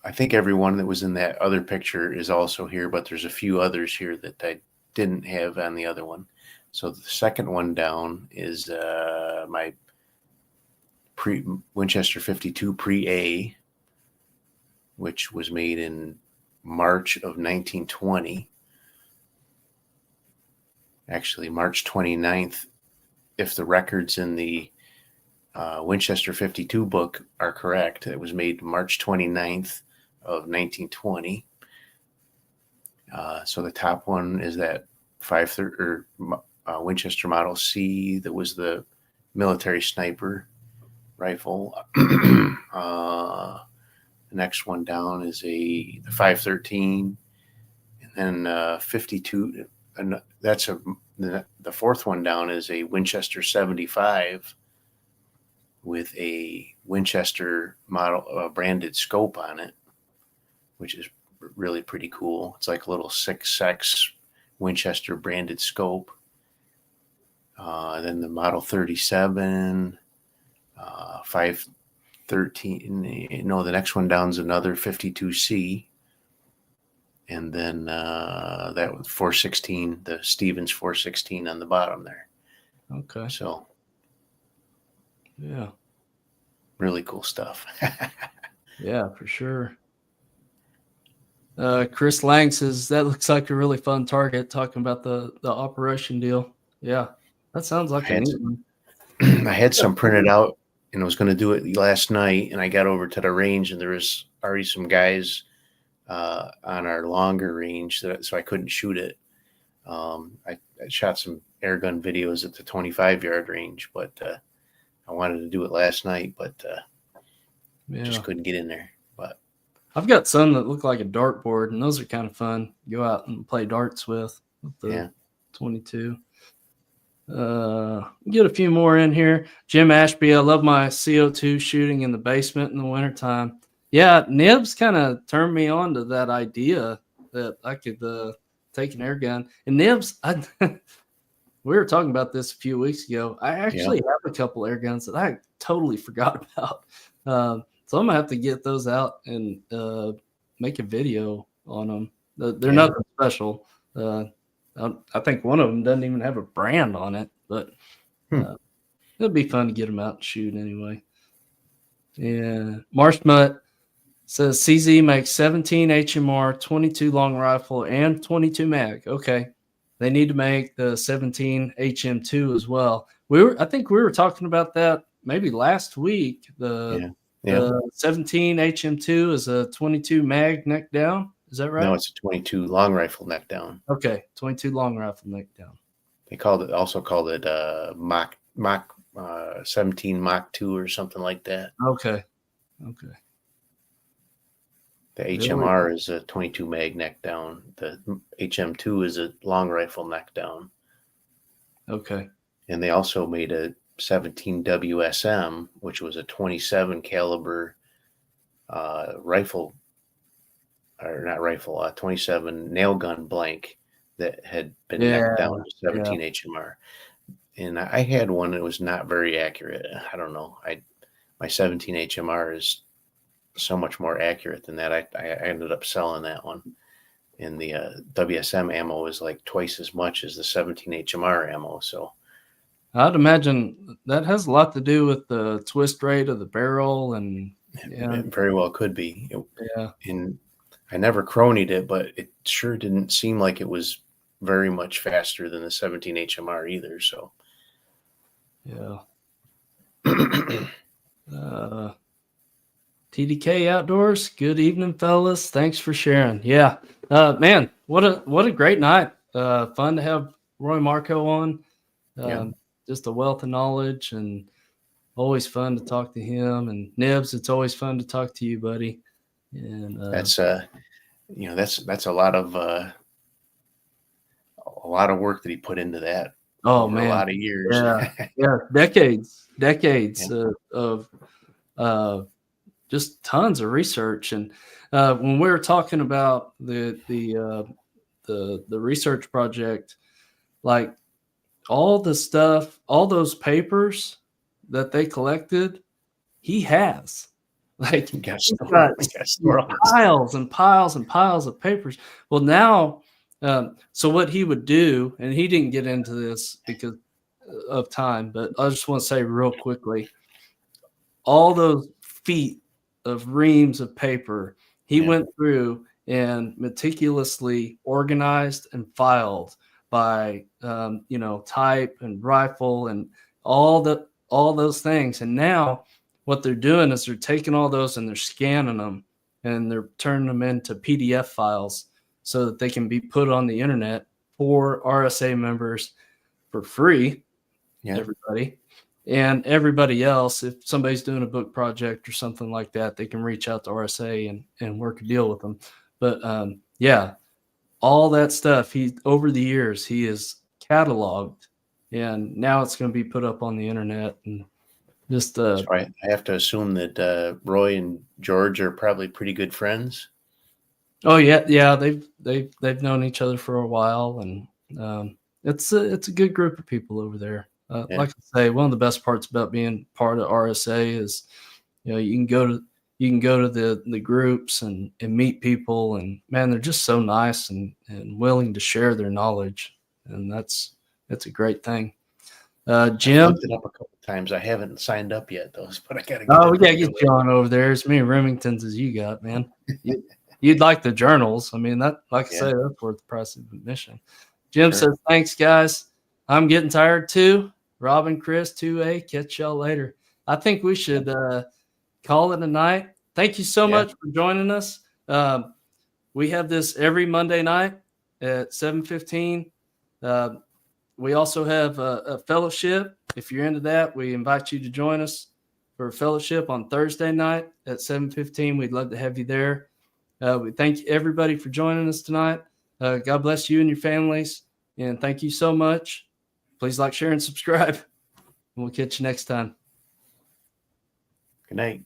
I think everyone that was in that other picture is also here, but there's a few others here that I didn't have on the other one. So the second one down is my Winchester 52 Pre-A, which was made in March of 1920. Actually, March 29th, if the records in the Winchester 52 book are correct. It was made March 29th of 1920. So the top one is that 530 Winchester Model C that was the military sniper rifle. The next one down is the 513, and then 52. And that's the fourth one down is a Winchester 75 with a Winchester model branded scope on it, which is really pretty cool. It's like a little 6X Winchester branded scope. Then the Model 37, 513. No, the next one down's another 52C. And then that was 416, the Stevens 416 on the bottom there. Okay. So, yeah, really cool stuff. Yeah, for sure. Chris Lang says that looks like a really fun target. Talking about the operation deal. Yeah, that sounds like a neat one. I had some printed out, and I was going to do it last night, and I got over to the range, and there was already some guys on our longer range, so I couldn't shoot it. I shot some air gun videos at the 25-yard range, but I wanted to do it last night, but just couldn't get in there. But I've got some that look like a dartboard, and those are kind of fun. Go out and play darts with the 22. Get a few more in here. Jim Ashby, I love my CO2 shooting in the basement in the wintertime. Yeah, Nibs kind of turned me on to that idea that I could take an air gun. And Nibs, we were talking about this a few weeks ago. I actually have a couple air guns that I totally forgot about. So I'm going to have to get those out and make a video on them. They're nothing special. I think one of them doesn't even have a brand on it, but it'll be fun to get them out and shoot anyway. Yeah. Marshmutt says CZ makes 17 HMR, 22 long rifle, and 22 mag. Okay. They need to make the 17 HM2 as well. I think we were talking about that maybe last week. The 17 HM2 is a 22 mag neck down. Is that right? No, it's a 22 long rifle neck down. Okay, 22 long rifle neck down. They also called it Mach 17 Mach 2 or something like that. Okay. The HMR is a 22 mag neck down. The HM2 is a long rifle neck down. Okay. And they also made a 17 WSM, which was a 27 caliber rifle. Or not rifle, 27 nail gun blank that had been necked down to 17 HMR. And I had one that was not very accurate. I don't know. My 17 HMR is so much more accurate than that. I ended up selling that one. And the WSM ammo is like twice as much as the 17 HMR ammo. So I'd imagine that has a lot to do with the twist rate of the barrel, and it very well could be. And I never cronied it, but it sure didn't seem like it was very much faster than the 17 HMR either. So, TDK Outdoors. Good evening, fellas. Thanks for sharing. Yeah, man, what a great night. Fun to have Roy Marcot on. Just a wealth of knowledge, and always fun to talk to him. And Nibs, it's always fun to talk to you, buddy. And that's that's a lot of work that he put into that. Oh man, a lot of years. Decades of just tons of research. And when we were talking about the research project, like all the stuff, all those papers that they collected, he has. Like piles and piles and piles of papers. Well, now, so what he would do, and he didn't get into this because of time, but I just want to say real quickly, all those feet of reams of paper, he went through and meticulously organized and filed by, type and rifle and all those things. And now, what they're doing is they're taking all those and they're scanning them and they're turning them into PDF files so that they can be put on the internet for RSA members for free. Everybody. And everybody else, if somebody's doing a book project or something like that, they can reach out to RSA and work a deal with them. But all that stuff, over the years, he is cataloged, and now it's going to be put up on the internet. And just I have to assume that Roy and George are probably pretty good friends. Oh yeah. They've known each other for a while, and it's a good group of people over there. Yeah. Like I say, one of the best parts about being part of RSA is, you can go to the groups and meet people, and man, they're just so nice and willing to share their knowledge, and that's a great thing. I've Jim, looked it up a couple of times. I haven't signed up yet, though, but I got to get. oh, we gotta get you on over there. As many Remingtons as you got, man. You'd like the journals. I mean, that, like I say, that's worth the price of admission. Jim says, thanks, guys. I'm getting tired too. Robin, Chris, 2A, catch y'all later. I think we should call it a night. Thank you so much for joining us. We have this every Monday night at 7:15. We also have a fellowship. If you're into that, we invite you to join us for a fellowship on Thursday night at 7:15. We'd love to have you there. We thank everybody for joining us tonight. God bless you and your families. And thank you so much. Please like, share, and subscribe. And we'll catch you next time. Good night.